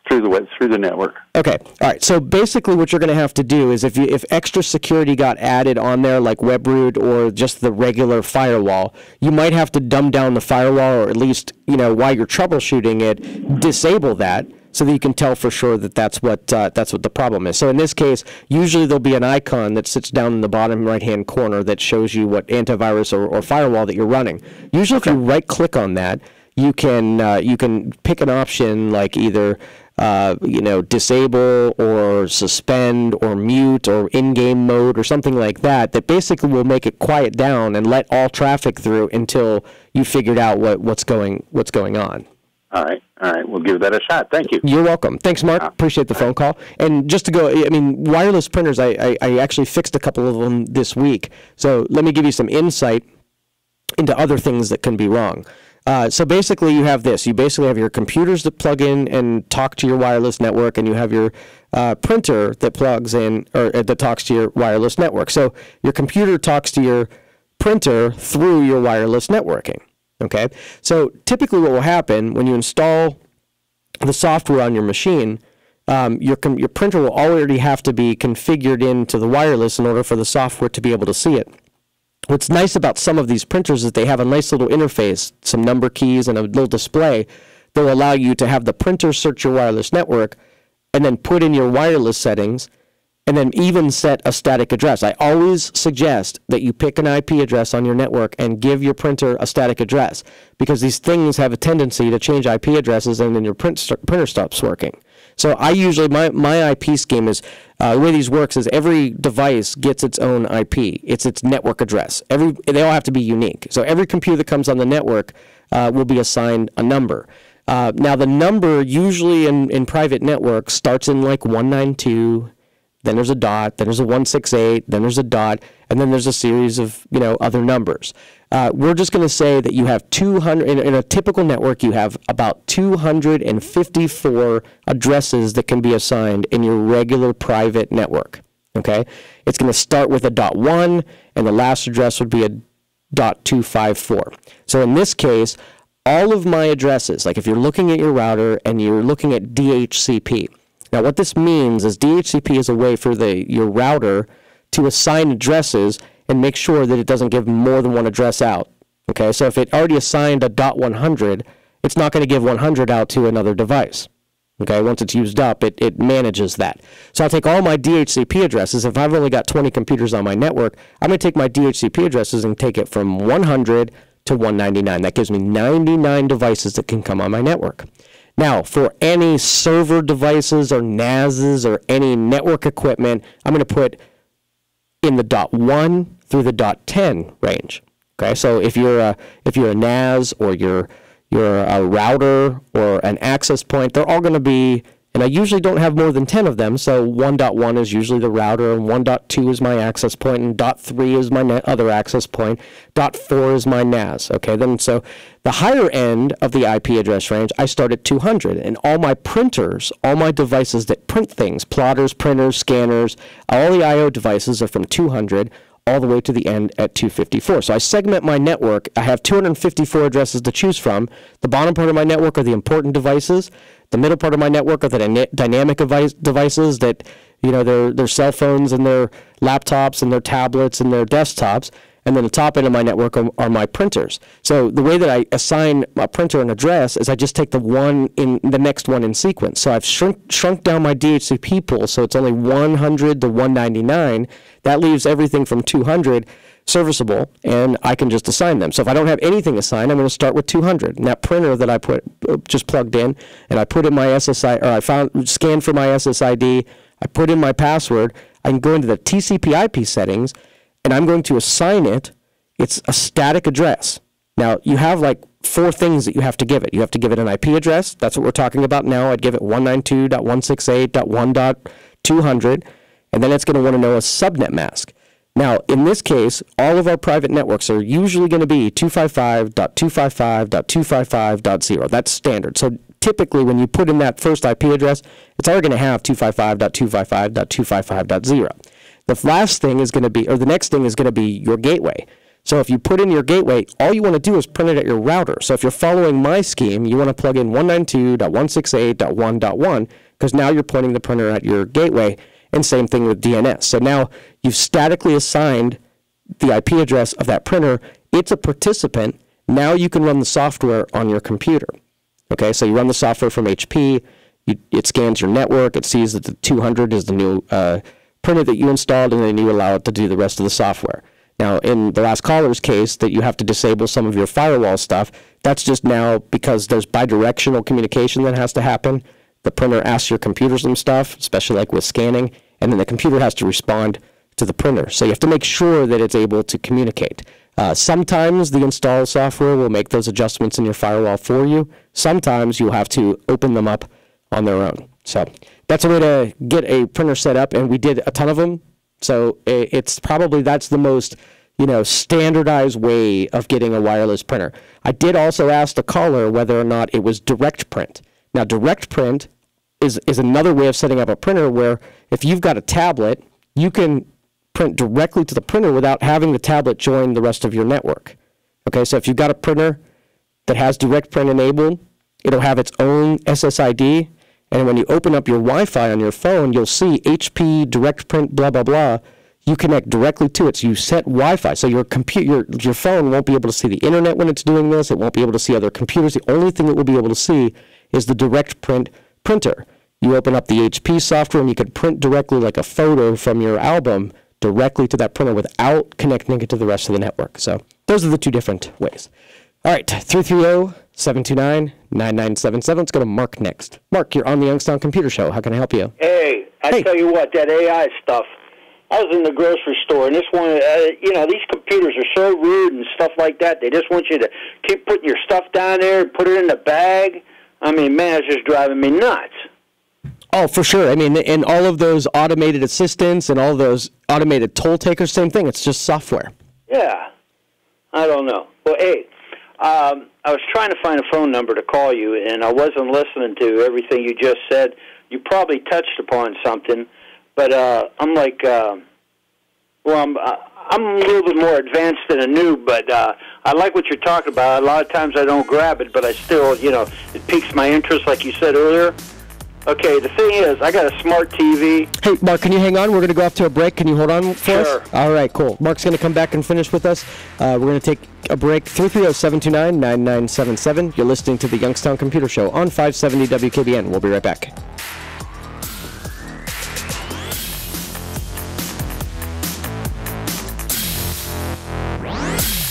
Through the network. Okay. All right. So basically what you're going to have to do is if extra security got added on there, like WebRoot or just the regular firewall, you might have to dumb down the firewall, or at least, while you're troubleshooting it, disable that so that you can tell for sure that that's what the problem is. So in this case, usually there'll be an icon that sits down in the bottom right-hand corner that shows you what antivirus or firewall that you're running. Usually if you right-click on that, you can pick an option like either disable or suspend or mute or in-game mode or something like that basically will make it quiet down and let all traffic through until you figured out what's going on. All right. We'll give that a shot. Thank you. You're welcome. Thanks, Mark. Appreciate the phone call. And just to go, wireless printers, I actually fixed a couple of them this week. So let me give you some insight into other things that can be wrong. So basically you have this. You basically have your computers that plug in and talk to your wireless network, and you have your printer that plugs in or that talks to your wireless network. So your computer talks to your printer through your wireless networking. Okay? So typically what will happen when you install the software on your machine, your printer will already have to be configured into the wireless in order for the software to be able to see it. What's nice about some of these printers is they have a nice little interface, some number keys, and a little display that will allow you to have the printer search your wireless network and then put in your wireless settings and then even set a static address. I always suggest that you pick an IP address on your network and give your printer a static address, because these things have a tendency to change IP addresses and then your printer stops working. So I usually, my IP scheme is, the way these works is every device gets its own IP. It's its network address. They all have to be unique. So every computer that comes on the network will be assigned a number. Now the number usually in private networks starts in like 192, then there's a dot, then there's a 168, then there's a dot, and then there's a series of other numbers. We're just going to say that you have 200, in a typical network, you have about 254 addresses that can be assigned in your regular private network. Okay? It's going to start with a .1, and the last address would be a .254. So in this case, all of my addresses, like if you're looking at your router and you're looking at DHCP, now what this means is DHCP is a way for your router to assign addresses and make sure that it doesn't give more than one address out. Okay, so if it already assigned a .100, it's not going to give 100 out to another device. Okay, once it's used up, it manages that. So I'll take all my DHCP addresses. If I've only got 20 computers on my network, I'm going to take my DHCP addresses and take it from 100 to 199. That gives me 99 devices that can come on my network. Now, for any server devices or NASs or any network equipment, I'm going to put in the .1 through the .10 range. Okay, so if you're a NAS or you're a router or an access point, they're all going to be, and I usually don't have more than 10 of them, so 1.1 is usually the router, and 1.2 is my access point, and .3 is my other access point, .4 is my NAS. Okay, then so the higher end of the IP address range, I start at 200, and all my printers, all my devices that print things, plotters, printers, scanners, all the I/O devices are from 200 all the way to the end at 254. So I segment my network. I have 254 addresses to choose from. The bottom part of my network are the important devices. The middle part of my network are the dynamic devices that, their cell phones and their laptops and their tablets and their desktops. And then the top end of my network are my printers. So the way that I assign a printer an address is I just take the next one in sequence. So I've shrunk down my DHCP pool, so it's only 100 to 199. That leaves everything from 200 serviceable, and I can just assign them. So if I don't have anything assigned, I'm going to start with 200. And that printer that I just plugged in, and I put in my SSID, or I scanned for my SSID, I put in my password, I can go into the TCP/IP settings, and I'm going to assign it. It's a static address. Now, you have like 4 things that you have to give it. You have to give it an IP address. That's what we're talking about now. I'd give it 192.168.1.200, and then it's going to want to know a subnet mask. Now, in this case, all of our private networks are usually going to be 255.255.255.0. That's standard. So typically, when you put in that first IP address, it's already going to have 255.255.255.0. The last thing is going to be, or the next thing is going to be your gateway. So if you put in your gateway, all you want to do is print it at your router. So if you're following my scheme, you want to plug in 192.168.1.1, because now you're pointing the printer at your gateway, and same thing with DNS. So now you've statically assigned the IP address of that printer. It's a participant. Now you can run the software on your computer. Okay, so you run the software from HP. It scans your network. It sees that the 200 is the new printer that you installed, and then you allow it to do the rest of the software. Now, in the last caller's case, that you have to disable some of your firewall stuff, that's just now because there's bidirectional communication that has to happen. The printer asks your computer some stuff, especially like with scanning, and then the computer has to respond to the printer. So you have to make sure that it's able to communicate. Sometimes the install software will make those adjustments in your firewall for you. Sometimes you'll have to open them up on their own. So that's a way to get a printer set up, and we did a ton of them. So it's probably, that's the most, standardized way of getting a wireless printer. I did also ask the caller whether or not it was direct print. Now, direct print is another way of setting up a printer where if you've got a tablet, you can print directly to the printer without having the tablet join the rest of your network. Okay, so if you've got a printer that has direct print enabled, it'll have its own SSID, and when you open up your Wi-Fi on your phone, you'll see HP direct print blah, blah, blah. You connect directly to it, so you set Wi-Fi. So your phone won't be able to see the internet when it's doing this. It won't be able to see other computers. The only thing it will be able to see is the direct print printer. You open up the HP software, and you can print directly like a photo from your album directly to that printer without connecting it to the rest of the network. So those are the two different ways. All right, 330-729-9977. Let's go to Mark next. Mark, you're on the Youngstown Computer Show. How can I help you? Hey, tell you what, that AI stuff, I was in the grocery store, and this one, these computers are so rude and stuff like that. They just want you to keep putting your stuff down there and put it in the bag. I mean, man, it's just driving me nuts. Oh, for sure. I mean, and all of those automated assistants and all those automated toll takers, same thing. It's just software. Yeah. I don't know. Well, hey, I was trying to find a phone number to call you, and I wasn't listening to everything you just said. You probably touched upon something, but I'm like, I'm a little bit more advanced than a noob, but I like what you're talking about. A lot of times I don't grab it, but I still, it piques my interest, like you said earlier. Okay, the thing is, I got a smart TV. Hey, Mark, can you hang on? We're going to go off to a break. Can you hold on for us? Sure. All right, cool. Mark's going to come back and finish with us. We're going to take a break. 330-729-9977. You're listening to the Youngstown Computer Show on 570 WKBN. We'll be right back.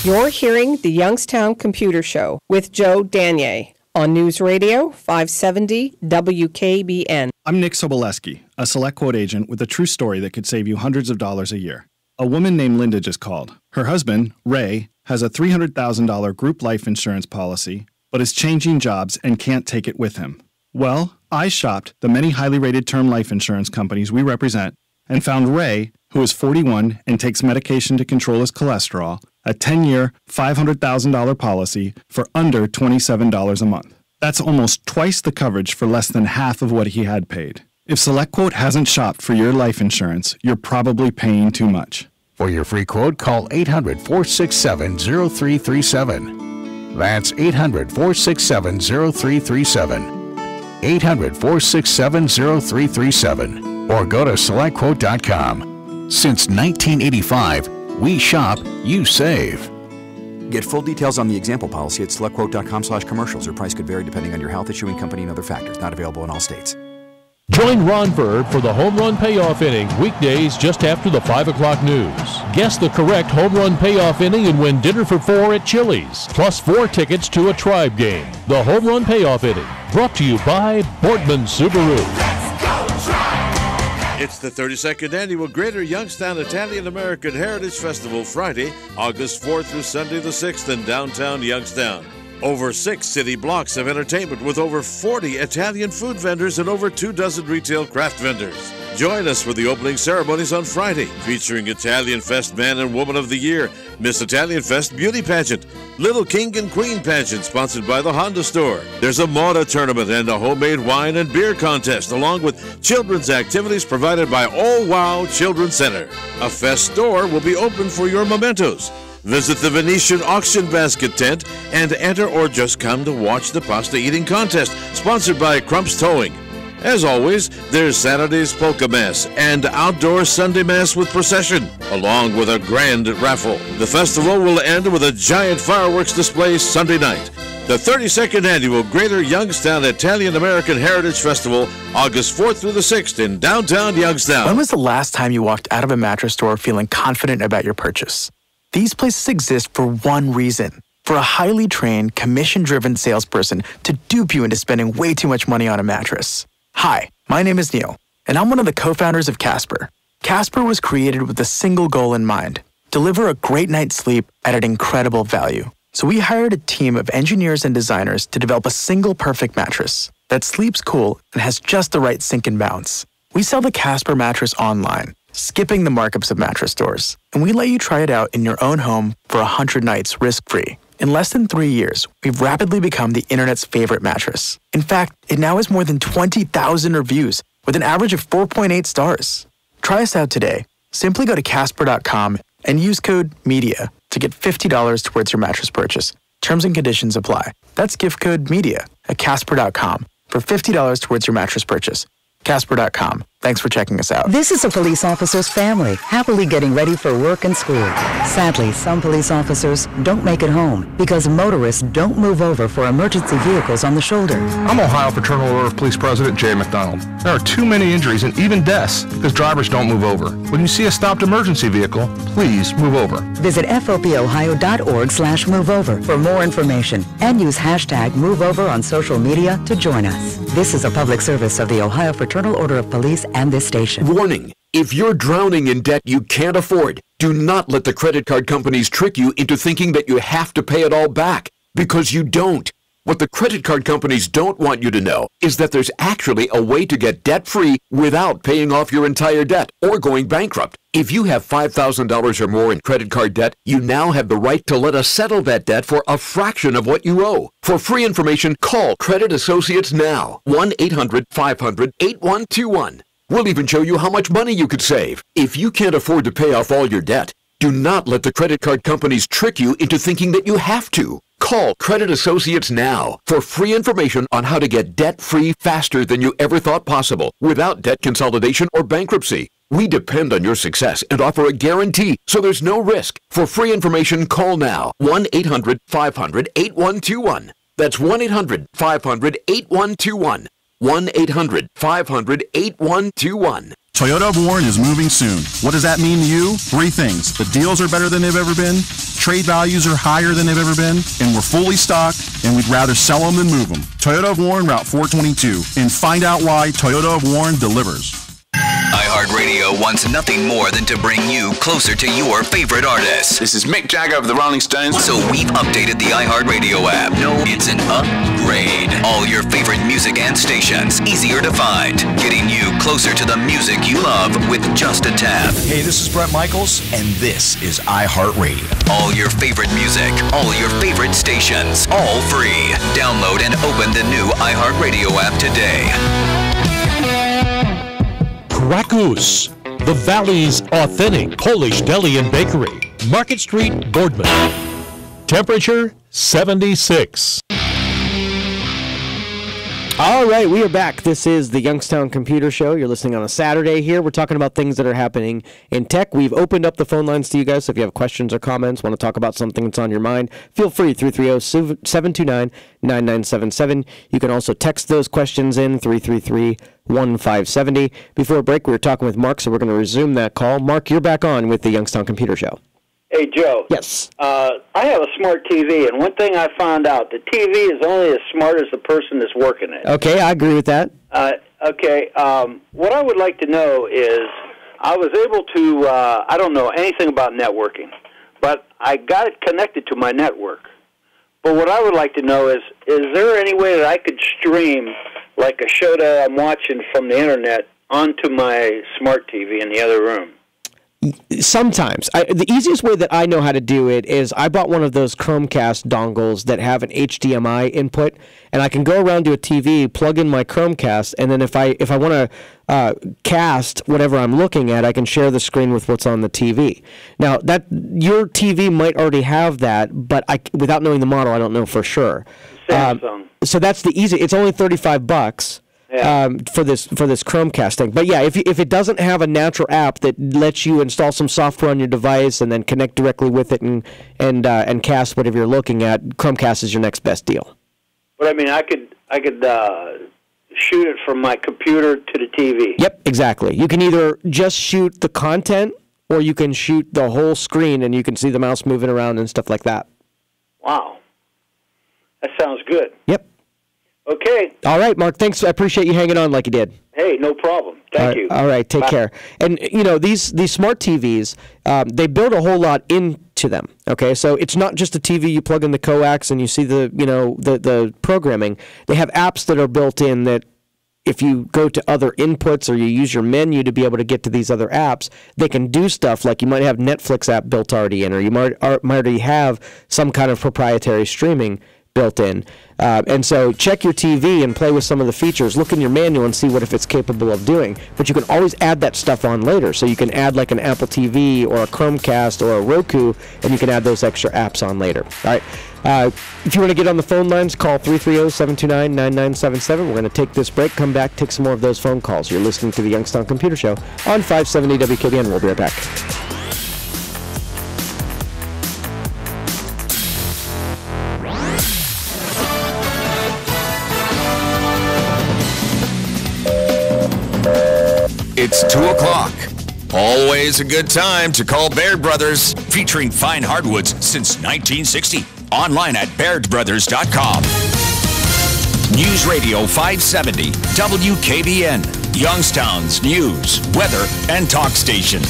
You're hearing the Youngstown Computer Show with Joe Danier on News Radio 570 WKBN. I'm Nick Soboleski, a Select Quote agent with a true story that could save you hundreds of dollars a year. A woman named Linda just called. Her husband, Ray, has a $300,000 group life insurance policy, but is changing jobs and can't take it with him. Well, I shopped the many highly rated term life insurance companies we represent and found Ray, who is 41 and takes medication to control his cholesterol, a 10-year, $500,000 policy for under $27 a month. That's almost twice the coverage for less than half of what he had paid. If SelectQuote hasn't shopped for your life insurance, you're probably paying too much. For your free quote, call 800-467-0337. That's 800-467-0337. 800-467-0337. Or go to SelectQuote.com. Since 1985, we shop, you save. Get full details on the example policy at selectquote.com/commercials. Your price could vary depending on your health, issuing company, and other factors. Not available in all states. Join Ron Bird for the Home Run Payoff Inning, weekdays just after the 5 o'clock news. Guess the correct home run payoff inning and win dinner for 4 at Chili's, plus 4 tickets to a Tribe game. The Home Run Payoff Inning, brought to you by Boardman Subaru. It's the 32nd Annual Greater Youngstown Italian-American Heritage Festival, Friday, August 4th through Sunday the 6th in downtown Youngstown. Over 6 city blocks of entertainment with over 40 Italian food vendors and over 24 retail craft vendors. Join us for the opening ceremonies on Friday, featuring Italian Fest Man and Woman of the Year, Miss Italian Fest Beauty Pageant, Little King and Queen Pageant sponsored by the Honda Store. There's a Moda tournament and a homemade wine and beer contest, along with children's activities provided by All Wow Children's Center. A Fest store will be open for your mementos. Visit the Venetian auction basket tent and enter, or just come to watch the pasta eating contest, sponsored by Crump's Towing. As always, there's Saturday's Polka Mass and outdoor Sunday Mass with procession, along with a grand raffle. The festival will end with a giant fireworks display Sunday night. The 32nd Annual Greater Youngstown Italian-American Heritage Festival, August 4th through the 6th in downtown Youngstown. When was the last time you walked out of a mattress store feeling confident about your purchase? These places exist for one reason. For a highly trained, commission-driven salesperson to dupe you into spending way too much money on a mattress. Hi, my name is Neil, and I'm one of the co-founders of Casper. Casper was created with a single goal in mind: deliver a great night's sleep at an incredible value. So we hired a team of engineers and designers to develop a single perfect mattress that sleeps cool and has just the right sink and bounce. We sell the Casper mattress online, skipping the markups of mattress stores, and we let you try it out in your own home for 100 nights risk-free. In less than 3 years, we've rapidly become the internet's favorite mattress. In fact, it now has more than 20,000 reviews with an average of 4.8 stars. Try us out today. Simply go to Casper.com and use code MEDIA to get $50 towards your mattress purchase. Terms and conditions apply. That's gift code MEDIA at Casper.com for $50 towards your mattress purchase. Casper.com. Thanks for checking us out. This is a police officer's family, happily getting ready for work and school. Sadly, some police officers don't make it home because motorists don't move over for emergency vehicles on the shoulder. I'm Ohio Fraternal Order of Police President Jay McDonald. There are too many injuries and even deaths because drivers don't move over. When you see a stopped emergency vehicle, please move over. Visit fopohio.org/moveover for more information and use hashtag MoveOver on social media to join us. This is a public service of the Ohio Fraternal Order of Police and this station. Warning! If you're drowning in debt you can't afford, do not let the credit card companies trick you into thinking that you have to pay it all back, because you don't. What the credit card companies don't want you to know is that there's actually a way to get debt-free without paying off your entire debt or going bankrupt. If you have $5,000 or more in credit card debt, you now have the right to let us settle that debt for a fraction of what you owe. For free information, call Credit Associates now. 1-800-500-8121. We'll even show you how much money you could save. If you can't afford to pay off all your debt, do not let the credit card companies trick you into thinking that you have to. Call Credit Associates now for free information on how to get debt-free faster than you ever thought possible without debt consolidation or bankruptcy. We depend on your success and offer a guarantee, so there's no risk. For free information, call now. 1-800-500-8121. That's 1-800-500-8121. 1-800-500-8121. Toyota of Warren is moving soon. What does that mean to you? 3 things. The deals are better than they've ever been, trade values are higher than they've ever been, and we're fully stocked, and we'd rather sell them than move them. Toyota of Warren, Route 422. And find out why Toyota of Warren delivers. iHeartRadio wants nothing more than to bring you closer to your favorite artists. This is Mick Jagger of the Rolling Stones. So we've updated the iHeartRadio app. No, it's an upgrade. All your favorite music and stations, easier to find. Getting you closer to the music you love with just a tap. Hey, this is Bret Michaels, and this is iHeartRadio. All your favorite music, all your favorite stations, all free. Download and open the new iHeartRadio app today. Krakus, the Valley's authentic Polish deli and bakery. Market Street, Boardman. Temperature 76. All right, we are back. This is the Youngstown Computer Show. You're listening on a Saturday here. We're talking about things that are happening in tech. We've opened up the phone lines to you guys. So if you have questions or comments, want to talk about something that's on your mind, feel free, 330-729-9977. You can also text those questions in, 333-1570. Before break, we were talking with Mark, so we're going to resume that call. Mark, you're back on with the Youngstown Computer Show. Hey, Joe. Yes. I have a smart TV, and one thing I found out, the TV is only as smart as the person that's working it. Okay, I agree with that. What I would like to know is, I was able to, I don't know anything about networking, but I got it connected to my network. But what I would like to know is there any way that I could stream, like a show that I'm watching from the Internet, onto my smart TV in the other room? Sometimes. The easiest way that I know how to do it is I bought one of those Chromecast dongles that have an HDMI input, and I can go around to a TV, plug in my Chromecast, and then if I want to cast whatever I'm looking at, I can share the screen with what's on the TV. Now, that your TV might already have that, but without knowing the model, I don't know for sure. Samsung. So that's the easy. It's only $35. For this Chromecast thing. But yeah, if it doesn't have a natural app that lets you install some software on your device and then connect directly with it and cast whatever you're looking at, Chromecast is your next best deal. But I mean, I could shoot it from my computer to the TV. Yep, exactly. You can either just shoot the content or you can shoot the whole screen and you can see the mouse moving around and stuff like that. Wow. That sounds good. Yep. Okay. All right, Mark. Thanks. I appreciate you hanging on like you did. Hey, no problem. Thank you. All right. Take care. And, these smart TVs, they build a whole lot into them. Okay. So it's not just a TV you plug in the coax and you see the programming. They have apps that are built in that if you go to other inputs or you use your menu to be able to get to these other apps, they can do stuff like you might have Netflix app built already in, or you might already have some kind of proprietary streaming built in. And so check your TV and play with some of the features. Look in your manual and see what if it's capable of doing. But you can always add that stuff on later. So you can add like an Apple TV or a Chromecast or a Roku, and you can add those extra apps on later. All right. If you want to get on the phone lines, call 330-729-9977. We're going to take this break, come back, take some more of those phone calls. You're listening to the Youngstown Computer Show on 570 WKBN. We'll be right back. It's 2 o'clock. Always a good time to call Baird Brothers, featuring fine hardwoods since 1960. Online at BairdBrothers.com. News Radio 570, WKBN, Youngstown's news, weather, and talk station.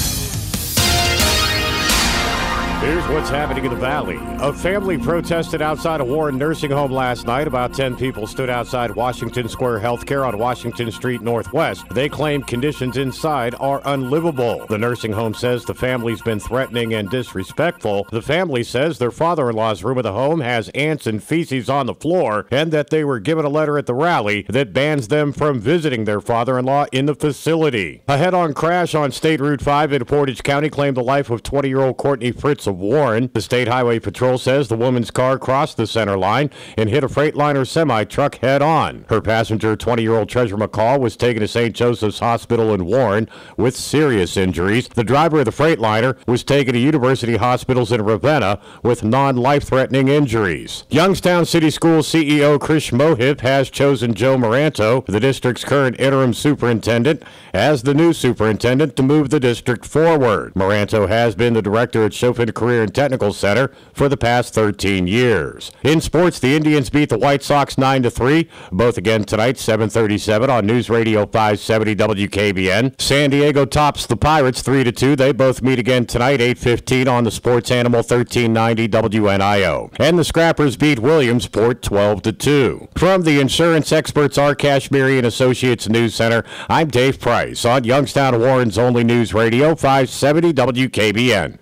Here's what's happening in the Valley. A family protested outside a Warren nursing home last night. About 10 people stood outside Washington Square Healthcare on Washington Street Northwest. They claim conditions inside are unlivable. The nursing home says the family's been threatening and disrespectful. The family says their father-in-law's room of the home has ants and feces on the floor, and that they were given a letter at the rally that bans them from visiting their father-in-law in the facility. A head-on crash on State Route 5 in Portage County claimed the life of 20-year-old Courtney Fritz of Warren. The State Highway Patrol says the woman's car crossed the center line and hit a Freightliner semi-truck head-on. Her passenger, 20-year-old Treasure McCall, was taken to St. Joseph's Hospital in Warren with serious injuries. The driver of the Freightliner was taken to University Hospitals in Ravenna with non-life-threatening injuries. Youngstown City Schools CEO Krish Mohip has chosen Joe Moranto, the district's current interim superintendent, as the new superintendent to move the district forward. Moranto has been the director at Chopin Career and Technical Center for the past 13 years. In sports, the Indians beat the White Sox 9-3, both again tonight, 7:37 on News Radio 570 WKBN. San Diego tops the Pirates 3-2. They both meet again tonight, 8:15 on the Sports Animal 1390 WNIO. And the Scrappers beat Williamsport 12-2. From the insurance experts R. Kashmiri and Associates News Center, I'm Dave Price on Youngstown Warren's only News Radio 570 WKBN.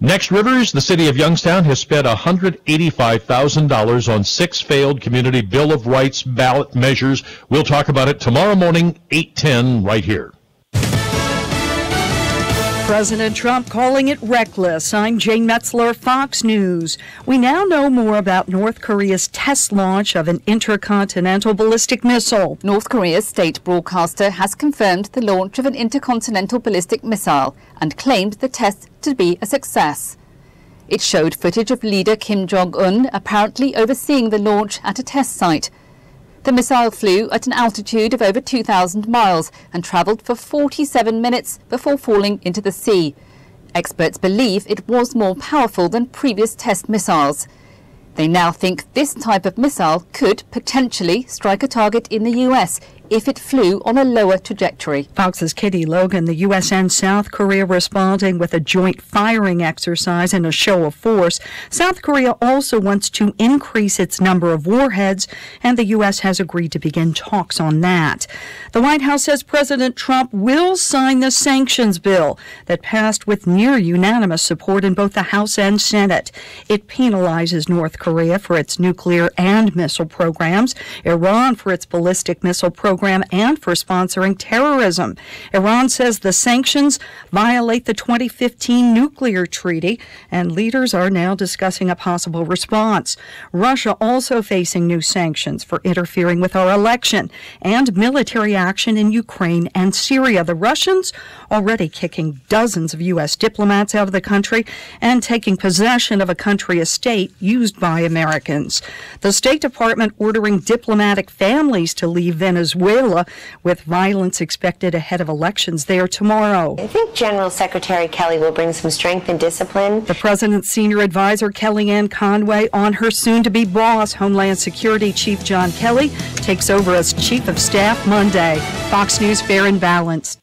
Next, Rivers, the city of Youngstown has spent $185,000 on 6 failed community Bill of Rights ballot measures. We'll talk about it tomorrow morning, 8:10, right here. President Trump calling it reckless. I'm Jane Metzler, Fox News. We now know more about North Korea's test launch of an intercontinental ballistic missile. North Korea's state broadcaster has confirmed the launch of an intercontinental ballistic missile and claimed the test to be a success. It showed footage of leader Kim Jong-un apparently overseeing the launch at a test site. The missile flew at an altitude of over 2,000 miles and travelled for 47 minutes before falling into the sea. Experts believe it was more powerful than previous test missiles. They now think this type of missile could potentially strike a target in the U.S. if it flew on a lower trajectory. Fox's Kitty Logan, the U.S. and South Korea responding with a joint firing exercise in a show of force. South Korea also wants to increase its number of warheads, and the U.S. has agreed to begin talks on that. The White House says President Trump will sign the sanctions bill that passed with near unanimous support in both the House and Senate. It penalizes North Korea for its nuclear and missile programs, Iran for its ballistic missile program, and for sponsoring terrorism. Iran says the sanctions violate the 2015 nuclear treaty, and leaders are now discussing a possible response. Russia also facing new sanctions for interfering with our election and military action in Ukraine and Syria. The Russians already kicking dozens of U.S. diplomats out of the country and taking possession of a country estate used by Americans. The State Department ordering diplomatic families to leave Venezuela Venezuela, with violence expected ahead of elections there tomorrow. I think General Secretary Kelly will bring some strength and discipline. The president's senior advisor, Kellyanne Conway, on her soon-to-be boss, Homeland Security Chief John Kelly, takes over as Chief of Staff Monday. Fox News, fair and balanced.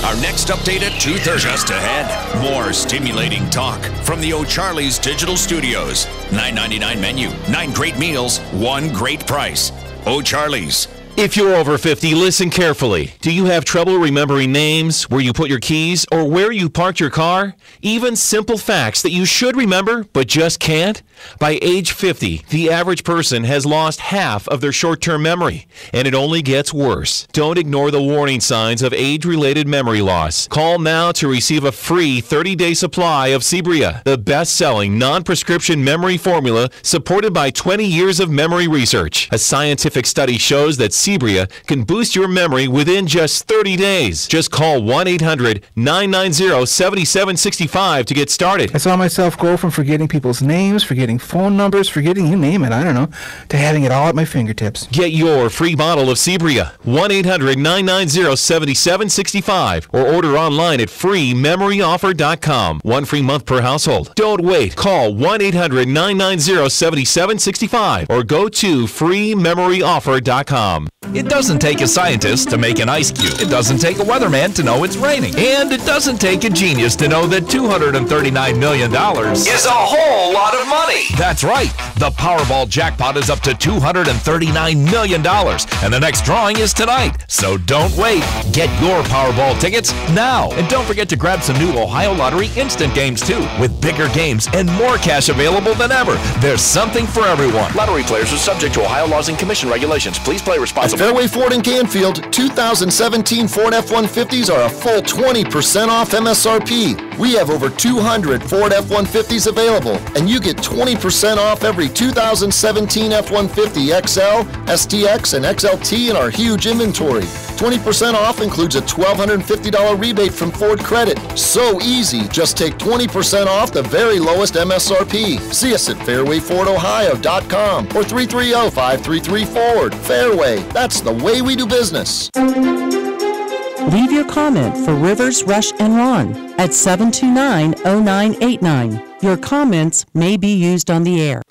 Our next update at 2:30. Just ahead, more stimulating talk from the O'Charley's Digital Studios. $9.99 menu, 9 great meals, 1 great price. O'Charley's. If you're over 50, listen carefully. Do you have trouble remembering names, where you put your keys, or where you parked your car? Even simple facts that you should remember but just can't? By age 50, the average person has lost half of their short-term memory, and it only gets worse. Don't ignore the warning signs of age-related memory loss. Call now to receive a free 30-day supply of Cebria, the best-selling non-prescription memory formula supported by 20 years of memory research. A scientific study shows that Cebria can boost your memory within just 30 days. Just call 1-800-990-7765 to get started. I saw myself go from forgetting people's names, forgetting phone numbers, forgetting you name it, I don't know, to having it all at my fingertips. Get your free bottle of Cebria, 1-800-990-7765, or order online at freememoryoffer.com. 1 free month per household. Don't wait. Call 1-800-990-7765 or go to freememoryoffer.com. It doesn't take a scientist to make an ice cube. It doesn't take a weatherman to know it's raining. And it doesn't take a genius to know that $239 million is a whole lot of money. That's right. The Powerball jackpot is up to $239 million. And the next drawing is tonight. So don't wait. Get your Powerball tickets now. And don't forget to grab some new Ohio Lottery instant games too. With bigger games and more cash available than ever. There's something for everyone. Lottery players are subject to Ohio laws and commission regulations. Please play responsibly. At Fairway Ford in Canfield, 2017 Ford F-150s are a full 20% off MSRP. We have over 200 Ford F-150s available, and you get 20% off every 2017 F-150 XL, STX, and XLT in our huge inventory. 20% off includes a $1,250 rebate from Ford Credit. So easy, just take 20% off the very lowest MSRP. See us at fairwayfordohio.com or 330-533-FORD. Fairway, that's the way we do business. Leave your comment for Rivers, Rush, and Ron at 729-0989. Your comments may be used on the air.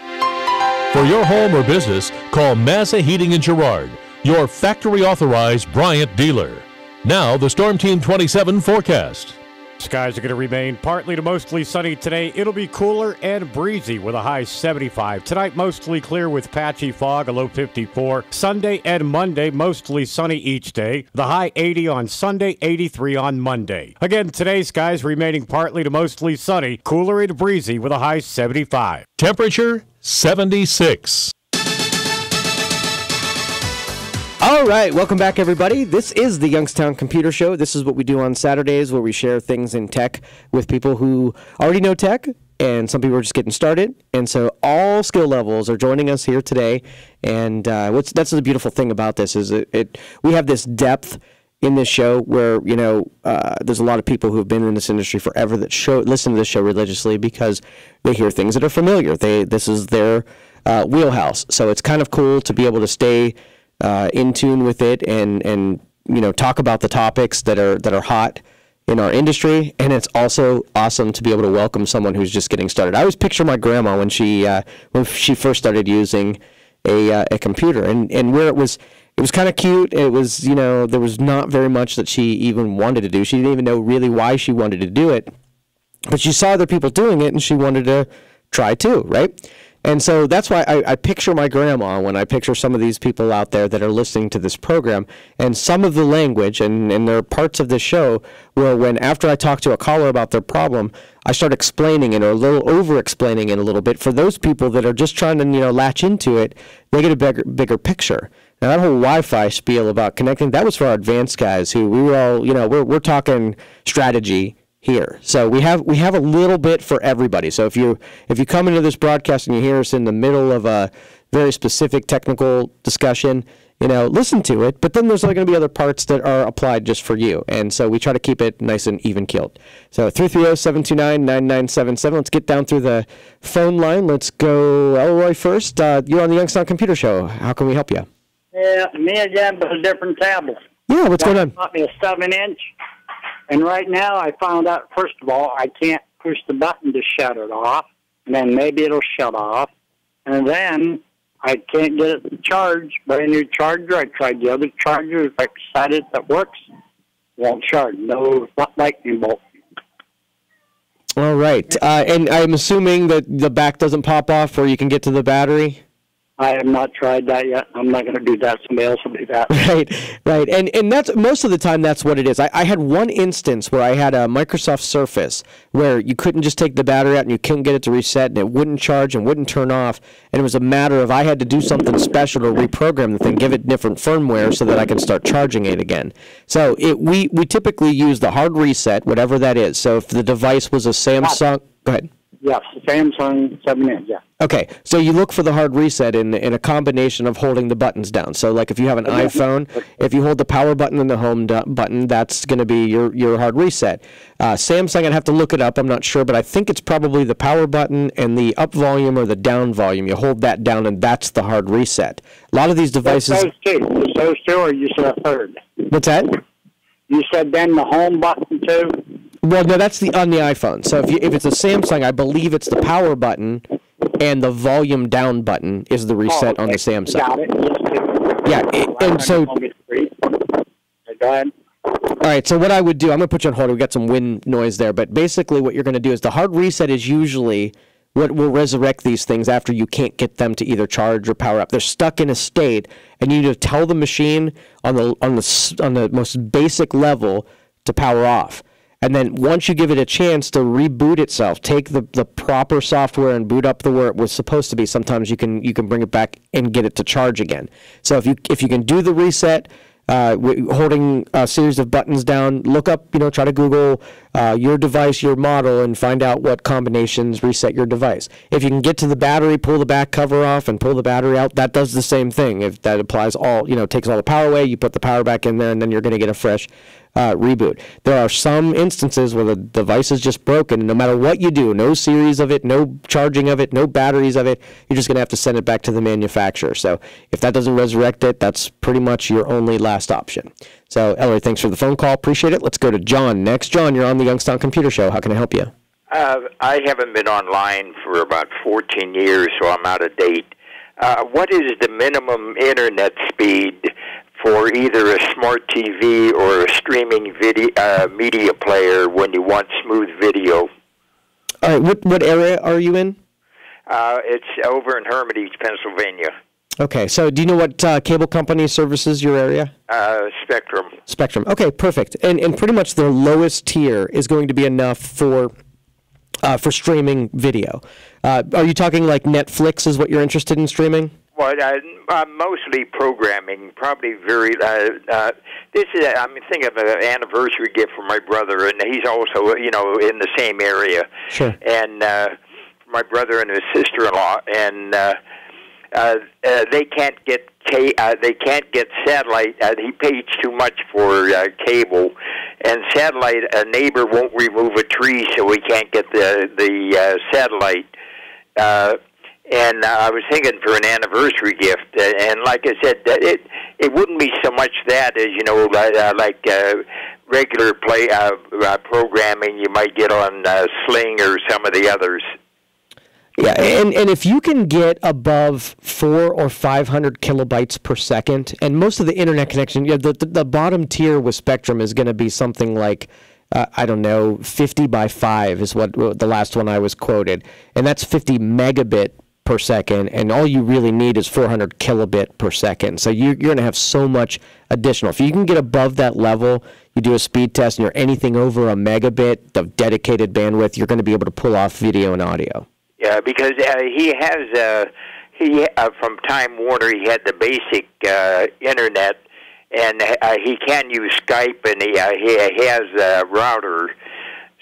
For your home or business, call Massa Heating in Girard, your factory-authorized Bryant dealer. Now, the Storm Team 27 forecast. Skies are going to remain partly to mostly sunny today. It'll be cooler and breezy with a high 75. Tonight, mostly clear with patchy fog, a low 54. Sunday and Monday, mostly sunny each day. The high 80 on Sunday, 83 on Monday. Again, today, skies remaining partly to mostly sunny, cooler and breezy with a high 75. Temperature, 76. All right, welcome back, everybody. This is the Youngstown Computer Show. This is what we do on Saturdays, where we share things in tech with people who already know tech, and some people are just getting started. And so all skill levels are joining us here today. And that's the beautiful thing about this is we have this depth in this show where, there's a lot of people who have been in this industry forever that listen to this show religiously because they hear things that are familiar. This is their wheelhouse. So it's kind of cool to be able to stay in tune with it and talk about the topics that are hot in our industry, and it's also awesome to be able to welcome someone who's just getting started. I always picture my grandma when she first started using a computer, and where it was kind of cute. It was there was not very much that she even wanted to do. She didn't even know really why she wanted to do it, but she saw other people doing it, and she wanted to try too, right? And so that's why I picture my grandma when I picture some of these people out there that are listening to this program, and some of the language, and there are parts of this show where after I talk to a caller about their problem, I start explaining it or a little over-explaining it a little bit. For those people that are just trying to latch into it, they get a bigger picture. Now that whole Wi-Fi spiel about connecting, that was for our advanced guys who we were all, we're talking strategy here. So we have a little bit for everybody. So if you come into this broadcast and you hear us in the middle of a very specific technical discussion, listen to it, but then there's going to be other parts that are applied just for you. And so we try to keep it nice and even keeled. So 330-729-9977. Let's get down through the phone line. Let's go Elroy first. You're on the Youngstown Computer Show. How can we help you? Yeah, me again, but a different tablet. Yeah, what's going on? Bought me a 7-inch, and right now I found out, first of all, I can't push the button to shut it off, and then maybe it'll shut off, and then I can't get it to charge by a new charger. I tried the other chargers. I decided that works. Won't charge. No lightning bolt. All right. And I'm assuming that the back doesn't pop off or you can get to the battery? I have not tried that yet. I'm not going to do that. Somebody else will do that. Right. And that's most of the time that's what it is. I had one instance where I had a Microsoft Surface where you couldn't just take the battery out and you couldn't get it to reset and it wouldn't charge and wouldn't turn off. And it was a matter of I had to do something special to reprogram the thing, give it different firmware so that I can start charging it again. So we typically use the hard reset, whatever that is. So if the device was a Samsung, go ahead. Yes, Samsung 7-inch, yeah. Okay, so you look for the hard reset in a combination of holding the buttons down. So like if you have an iPhone, if you hold the power button and the home button, that's going to be your hard reset. Samsung, I'd have to look it up. I'm not sure, but I think it's probably the power button and the up volume or the down volume. You hold that down, and that's the hard reset. A lot of these devices... Those two, or you said a third? What's that? You said then the home button, too? Well, no, that's on the iPhone. So if it's a Samsung, I believe it's the power button and the volume down button is the reset on the Samsung. Got it. And so... Go ahead. All right, so what I would do, I'm going to put you on hold. We've got some wind noise there, but basically what you're going to do is the hard reset is usually what will resurrect these things after you can't get them to either charge or power up. They're stuck in a state, and you need to tell the machine on the most basic level to power off. And then once you give it a chance to reboot itself, take the proper software and boot up the where it was supposed to be, sometimes you can bring it back and get it to charge again. So if you can do the reset, holding a series of buttons down, look up, try to Google your device, your model, and find out what combinations reset your device. If you can get to the battery, pull the back cover off and pull the battery out, that does the same thing. If that applies takes all the power away, you put the power back in there, and then you're going to get a fresh reboot. There are some instances where the device is just broken, and no matter what you do, no series of it, no charging of it, no batteries of it, you're just going to have to send it back to the manufacturer. So if that doesn't resurrect it, that's pretty much your only last option. So, Ellery, thanks for the phone call. Appreciate it. Let's go to John next. John, you're on the Youngstown Computer Show. How can I help you? I haven't been online for about 14 years, so I'm out of date. What is the minimum internet speed for either a smart TV or a streaming video media player when you want smooth video? All right, what area are you in? It's over in Hermitage, Pennsylvania. Okay, so do you know what cable company services your area? Spectrum. Spectrum. Okay, perfect. And pretty much the lowest tier is going to be enough for streaming video. Are you talking like Netflix is what you're interested in streaming? Well, mostly programming. Probably very. This is. I'm thinking of an anniversary gift for my brother, and he's also, in the same area. Sure. And my brother and his sister-in-law, and they can't get satellite. He pays too much for cable, and satellite. A neighbor won't remove a tree, so we can't get the satellite. And I was thinking for an anniversary gift, and like I said, it wouldn't be so much that as regular programming you might get on Sling or some of the others. Yeah, and if you can get above 400 or 500 kilobytes per second, and most of the internet connection, the bottom tier with Spectrum is going to be something like, 50 by 5 is what the last one I was quoted, and that's 50 megabit per second, and all you really need is 400 kilobit per second. So you're going to have so much additional. If you can get above that level, you do a speed test, and you're anything over a megabit of dedicated bandwidth, you're going to be able to pull off video and audio. Yeah, because he has from Time Warner, he had the basic internet, and he can use Skype, and he has a router.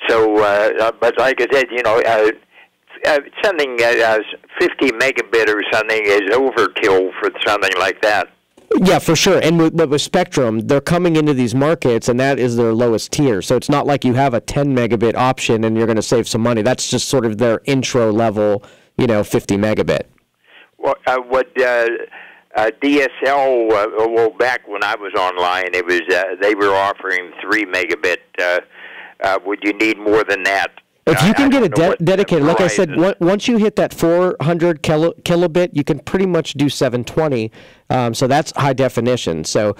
So, but like I said, something 50 megabit or something is overkill for something like that. Yeah, for sure. And with Spectrum, they're coming into these markets, and that is their lowest tier. So it's not like you have a 10 megabit option and you're going to save some money. That's just sort of their intro level, 50 megabit. Well, DSL. Well, back when I was online, it was they were offering 3 megabit. Would you need more than that? If you can get a dedicated, like I said, once you hit that 400 kilobit, you can pretty much do 720. So that's high definition. So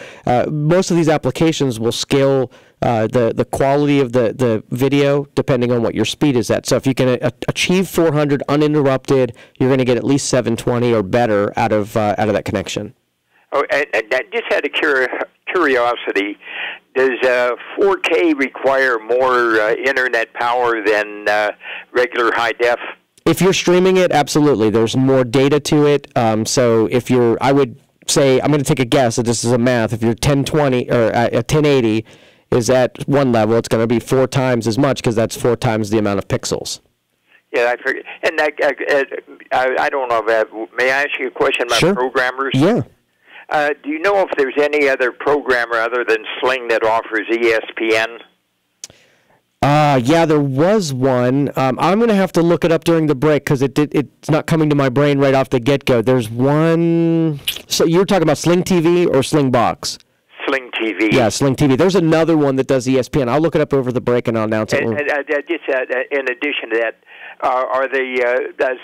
most of these applications will scale the quality of the video depending on what your speed is at. So if you can achieve 400 uninterrupted, you're going to get at least 720 or better out of that connection. Oh, and I just had a curiosity. Does 4K require more internet power than regular high def? If you're streaming it, absolutely. There's more data to it. So if you're, I would say, I'm going to take a guess that this is a math. If you're 1020 or 1080 is at one level, it's going to be 4 times as much because that's 4 times the amount of pixels. Yeah, I figured. And I don't know if may I ask you a question about Sure. programmers? Yeah. Do you know if there's any other programmer other than Sling that offers ESPN? Yeah, there was one. I'm going to have to look it up during the break because it's not coming to my brain right off the get-go. There's one. So you were talking about Sling TV or Sling Box? Sling TV. Yeah, Sling TV. There's another one that does ESPN. I'll look it up over the break and I'll announce it. And just in addition to that, are they,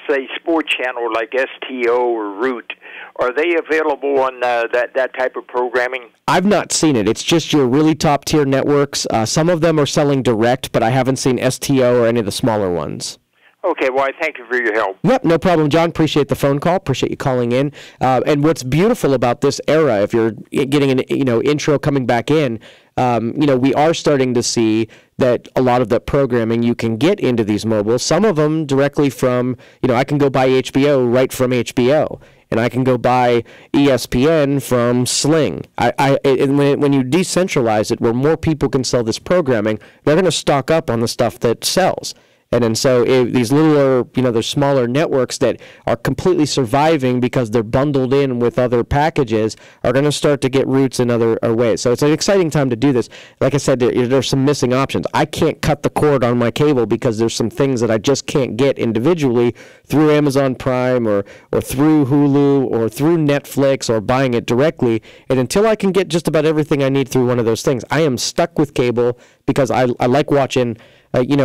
say, sports channel like STO or Root, are they available on that type of programming? I've not seen it. It's just your really top-tier networks. Some of them are selling direct, but I haven't seen STO or any of the smaller ones. Okay, well, I thank you for your help. Yep, no problem, John. Appreciate the phone call. Appreciate you calling in. And what's beautiful about this era, if you're getting an intro coming back in, we are starting to see that a lot of the programming you can get into these mobiles. Some of them directly from, I can go buy HBO right from HBO. And I can go buy ESPN from Sling. When you decentralize it, where more people can sell this programming, they're going to stock up on the stuff that sells. And so these littler, there's smaller networks that are completely surviving because they're bundled in with other packages are going to start to get roots in other ways. So it's an exciting time to do this. Like I said, there's some missing options. I can't cut the cord on my cable because there's some things that I just can't get individually through Amazon Prime or through Hulu or through Netflix or buying it directly. And until I can get just about everything I need through one of those things, I am stuck with cable because I like watching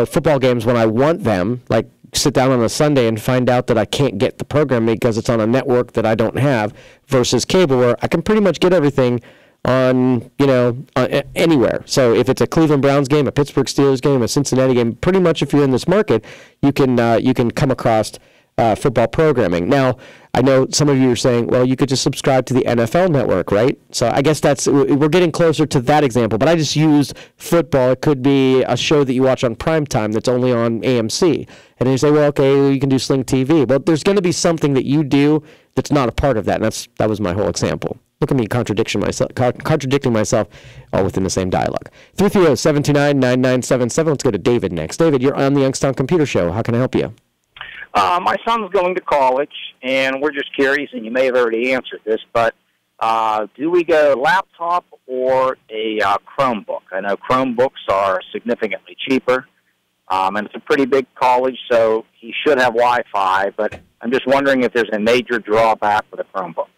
football games when I want them, like sit down on a Sunday and find out that I can't get the programming because it's on a network that I don't have, versus cable where I can pretty much get everything on, anywhere. So if it's a Cleveland Browns game, a Pittsburgh Steelers game, a Cincinnati game, pretty much if you're in this market, you can come across football programming. Now, I know some of you are saying, well, you could just subscribe to the NFL network, right? So I guess we're getting closer to that example, but I just used football. It could be a show that you watch on primetime that's only on AMC. And you say, well, okay, you can do Sling TV. But there's going to be something that you do that's not a part of that, and that was my whole example. Look at me contradicting myself all within the same dialogue. 330-729-9977. Let's go to David next. David, you're on the Youngstown Computer Show. How can I help you? My son's going to college, and we're just curious, and you may have already answered this, but do we go laptop or a Chromebook? I know Chromebooks are significantly cheaper, and it's a pretty big college, so he should have Wi-Fi, but I'm just wondering if there's a major drawback with a Chromebook.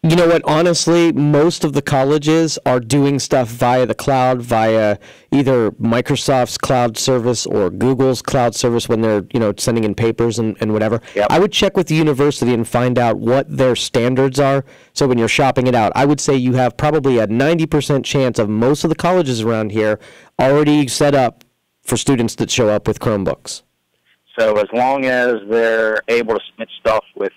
You know what? Honestly, most of the colleges are doing stuff via the cloud, via either Microsoft's cloud service or Google's cloud service when they're, sending in papers and whatever. Yep. I would check with the university and find out what their standards are. So when you're shopping it out, I would say you have probably a 90% chance of most of the colleges around here already set up for students that show up with Chromebooks. So as long as they're able to submit stuff with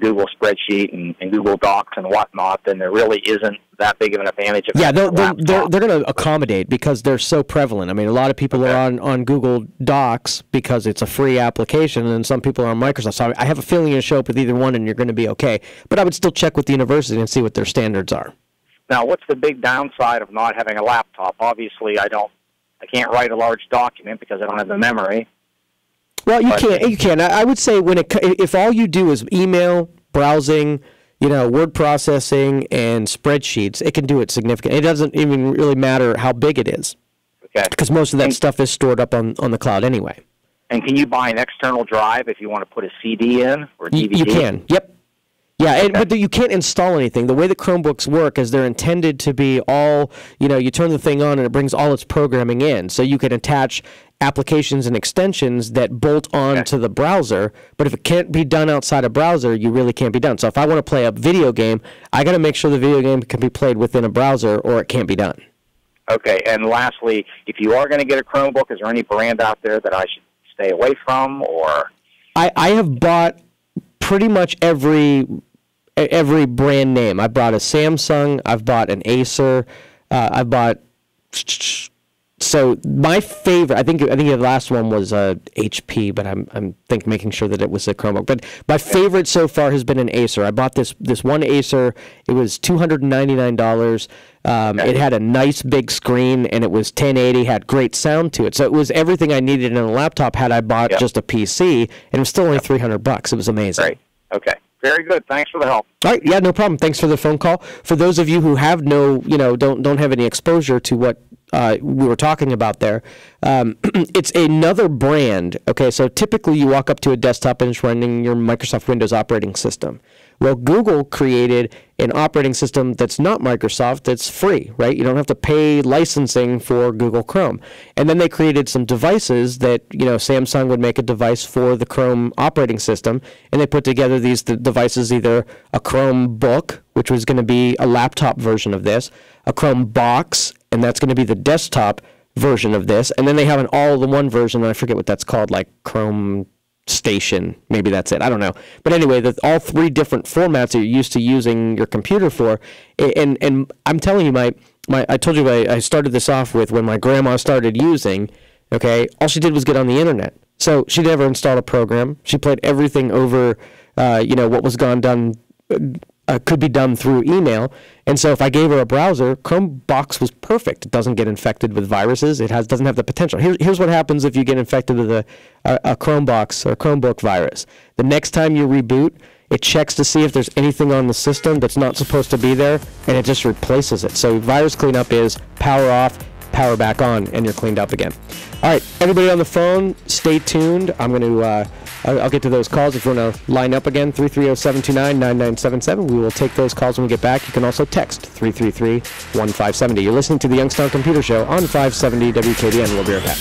Google Spreadsheet and Google Docs and whatnot, then there really isn't that big of an advantage. They're going to accommodate because they're so prevalent. I mean, a lot of people are on Google Docs because it's a free application, and some people are on Microsoft. So I have a feeling you'll show up with either one, and you're going to be okay. But I would still check with the university and see what their standards are. Now, what's the big downside of not having a laptop? Obviously, I can't write a large document because I don't have the memory. Well, you can. I would say if all you do is email, browsing, word processing, and spreadsheets, it can do it significantly. It doesn't even really matter how big it is. Okay. Because most of that stuff is stored up on the cloud anyway. And can you buy an external drive if you want to put a CD in or DVD? You can. Yep. Yeah, but you can't install anything. The way that Chromebooks work is they're intended to be all, you turn the thing on and it brings all its programming in. So you can attach applications and extensions that bolt on to the browser. But if it can't be done outside a browser, you really can't be done. So if I want to play a video game, I got to make sure the video game can be played within a browser or it can't be done. Okay, and lastly, if you are going to get a Chromebook, is there any brand out there that I should stay away from? Or I have bought pretty much every brand name. I bought a Samsung. I've bought an Acer. I've bought. So my favorite, I think the last one was HP, but I'm making sure that it was a Chromebook. But my favorite so far has been an Acer. I bought this one Acer. It was $299. It had a nice big screen, and it was 1080. Had great sound to it. So it was everything I needed in a laptop. Had I bought just a PC, and it was still only $300. It was amazing. Great. Okay. Very good. Thanks for the help. All right. Yeah, no problem. Thanks for the phone call. For those of you who have don't have any exposure to what we were talking about there, it's another brand. Okay, so typically you walk up to a desktop and it's running your Microsoft Windows operating system. Well, Google created an operating system that's not Microsoft, that's free, right? You don't have to pay licensing for Google Chrome. And then they created some devices that, Samsung would make a device for the Chrome operating system, and they put together these devices, either a Chromebook, which was going to be a laptop version of this, a Chromebox, and that's going to be the desktop version of this, and then they have an all-in-one version, and I forget what that's called, like Chrome Station, maybe that's it, I don't know. But anyway, all three different formats that you're used to using your computer for, and I'm telling you, I told you I started this off with when my grandma started using, okay, all she did was get on the internet. So she never installed a program. She played everything over, what was done could be done through email. And so if I gave her a browser, Chromebox was perfect. It doesn't get infected with viruses. It doesn't have the potential. Here's what happens if you get infected with a Chromebox or Chromebook virus. The next time you reboot, it checks to see if there's anything on the system that's not supposed to be there, and it just replaces it. So virus cleanup is power off, power back on, and you're cleaned up again. All right, everybody on the phone, stay tuned. I'm going to I'll get to those calls. If you want to line up again, 330-729-9977. We will take those calls when we get back. You can also text 333-1570. You're listening to the Youngstown Computer Show on 570 WKBN. We'll be right back.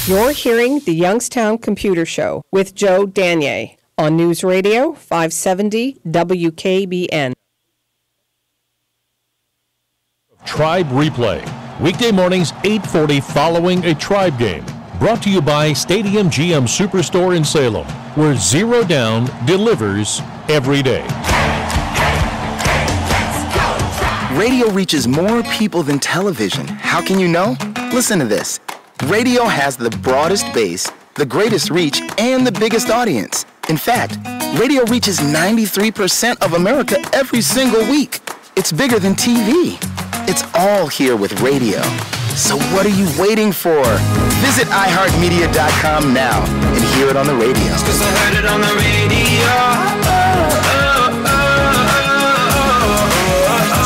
You're hearing the Youngstown Computer Show with Joe Danier on News Radio 570 WKBN. Tribe Replay. Weekday mornings, 8:40 following a Tribe game. Brought to you by Stadium GM Superstore in Salem, where Zero Down delivers every day. Radio reaches more people than television. How can you know? Listen to this. Radio has the broadest base, the greatest reach, and the biggest audience. In fact, radio reaches 93% of America every single week. It's bigger than TV. It's all here with radio. So what are you waiting for? Visit iHeartMedia.com now and hear it on the radio. Cause I heard it on the radio.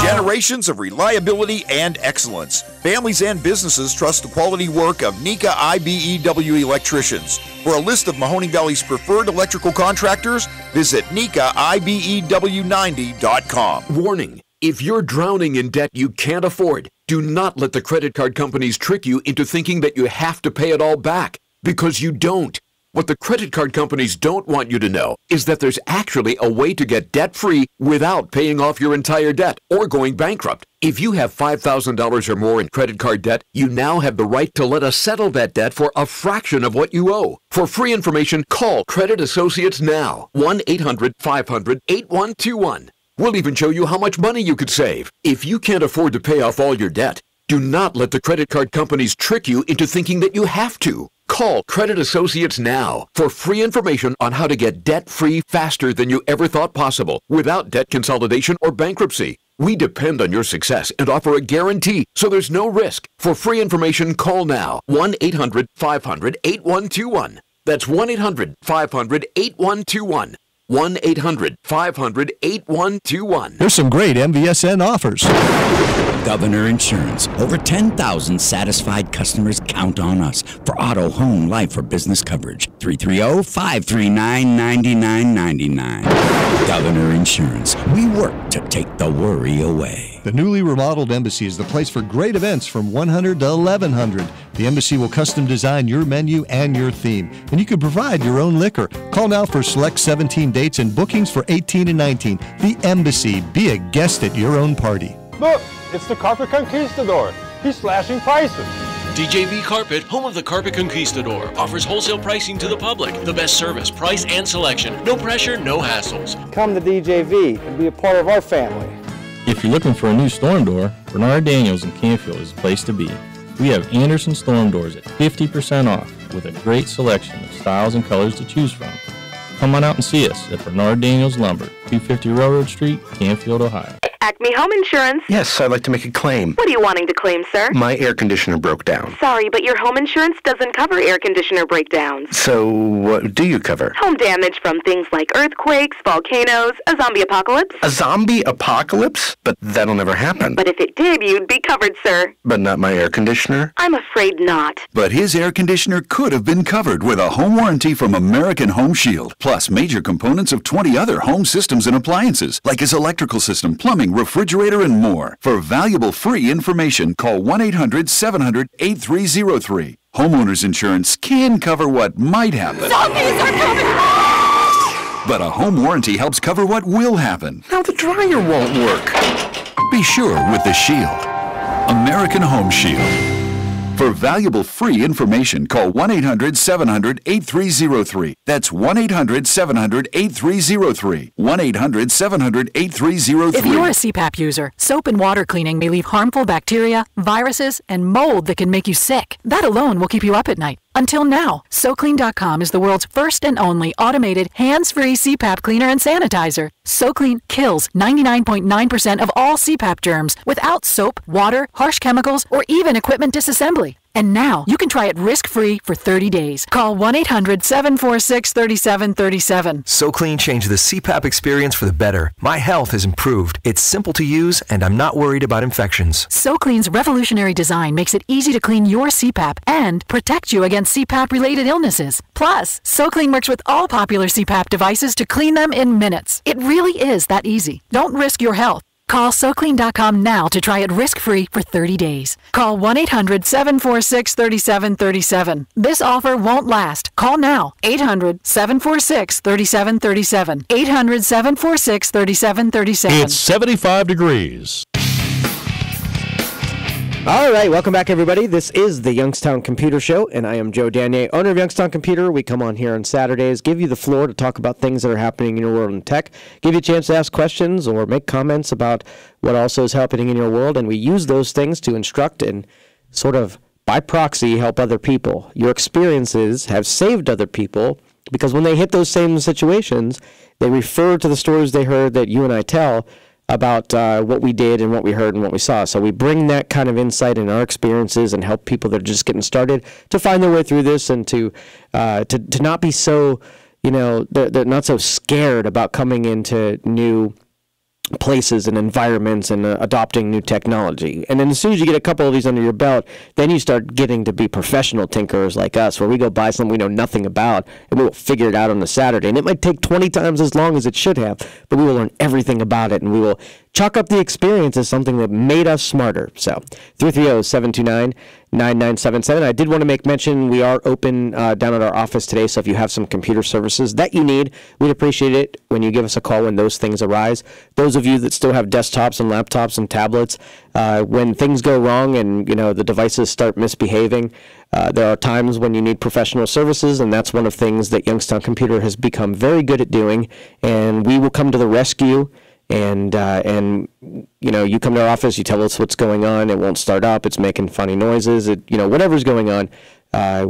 Generations of reliability and excellence. Families and businesses trust the quality work of Nika IBEW electricians. For a list of Mahoning Valley's preferred electrical contractors, visit NikaIBEW90.com. Warning. If you're drowning in debt you can't afford, do not let the credit card companies trick you into thinking that you have to pay it all back, because you don't. What the credit card companies don't want you to know is that there's actually a way to get debt-free without paying off your entire debt or going bankrupt. If you have $5,000 or more in credit card debt, you now have the right to let us settle that debt for a fraction of what you owe. For free information, call Credit Associates now. 1-800-500-8121. We'll even show you how much money you could save. If you can't afford to pay off all your debt, do not let the credit card companies trick you into thinking that you have to. Call Credit Associates now for free information on how to get debt-free faster than you ever thought possible without debt consolidation or bankruptcy. We depend on your success and offer a guarantee, so there's no risk. For free information, call now. 1-800-500-8121. That's 1-800-500-8121. 1-800-500-8121. There's some great MVSN offers. Governor Insurance. Over 10,000 satisfied customers count on us for auto, home, life, or business coverage. 330-539-9999. Governor Insurance. We work to take the worry away. The newly remodeled Embassy is the place for great events from 100 to 1100. The Embassy will custom design your menu and your theme, and you can provide your own liquor. Call now for select 17 dates and bookings for 18 and 19. The Embassy. Be a guest at your own party. Look, it's the Carpet Conquistador. He's slashing prices. DJV Carpet, home of the Carpet Conquistador, offers wholesale pricing to the public. The best service, price, and selection. No pressure, no hassles. Come to DJV and be a part of our family. If you're looking for a new storm door, Bernard Daniels in Canfield is the place to be. We have Anderson storm doors at 50% off with a great selection of styles and colors to choose from. Come on out and see us at Bernard Daniels Lumber, 250 Railroad Street, Canfield, Ohio. Acme Home Insurance. Yes, I'd like to make a claim. What are you wanting to claim, sir? My air conditioner broke down. Sorry, but your home insurance doesn't cover air conditioner breakdowns. So what do you cover? Home damage from things like earthquakes, volcanoes, a zombie apocalypse. A zombie apocalypse? But that'll never happen. But if it did, you'd be covered, sir. But not my air conditioner? I'm afraid not. But his air conditioner could have been covered with a home warranty from American Home Shield, plus major components of 20 other home systems and appliances, like his electrical system, plumbing, refrigerator, and more. For valuable free information, call 1-800-700-8303. Homeowners insurance can cover what might happen. Zombies are coming! But a home warranty helps cover what will happen. Now the dryer won't work. Be sure with the Shield. American Home Shield. For valuable free information, call 1-800-700-8303. That's 1-800-700-8303. 1-800-700-8303. If you're a CPAP user, soap and water cleaning may leave harmful bacteria, viruses, and mold that can make you sick. That alone will keep you up at night. Until now, SoClean.com is the world's first and only automated, hands-free CPAP cleaner and sanitizer. SoClean kills 99.9% of all CPAP germs without soap, water, harsh chemicals, or even equipment disassembly. And now, you can try it risk-free for 30 days. Call 1-800-746-3737. SoClean changed the CPAP experience for the better. My health has improved. It's simple to use, and I'm not worried about infections. SoClean's revolutionary design makes it easy to clean your CPAP and protect you against CPAP-related illnesses. Plus, SoClean works with all popular CPAP devices to clean them in minutes. It really is that easy. Don't risk your health. Call SoClean.com now to try it risk-free for 30 days. Call 1-800-746-3737. This offer won't last. Call now. 800-746-3737. 800-746-3737. It's 75 degrees. All right, welcome back, everybody. This is the Youngstown Computer Show, and I am Joe Danier, owner of Youngstown Computer. We come on here on Saturdays, give you the floor to talk about things that are happening in your world in tech, give you a chance to ask questions or make comments about what also is happening in your world, and we use those things to instruct and sort of, by proxy, help other people. Your experiences have saved other people because when they hit those same situations, they refer to the stories they heard that you and I tell about what we did and what we heard and what we saw. So we bring that kind of insight in our experiences and help people that are just getting started to find their way through this and to not be so, they're not so scared about coming into new places and environments and adopting new technology. And then as soon as you get a couple of these under your belt, then you start getting to be professional tinkerers like us, where we go buy something we know nothing about and we will figure it out on a Saturday. And it might take 20 times as long as it should have, but we will learn everything about it and we will chalk up the experience as something that made us smarter. So 330-729-9977. I did want to make mention we are open down at our office today, so if you have some computer services that you need, we'd appreciate it when you give us a call when those things arise. Those of you that still have desktops and laptops and tablets, when things go wrong and the devices start misbehaving, there are times when you need professional services, and that's one of the things that Youngstown Computer has become very good at doing, and we will come to the rescue. And you come to our office, you tell us what's going on, it won't start up, it's making funny noises, whatever's going on,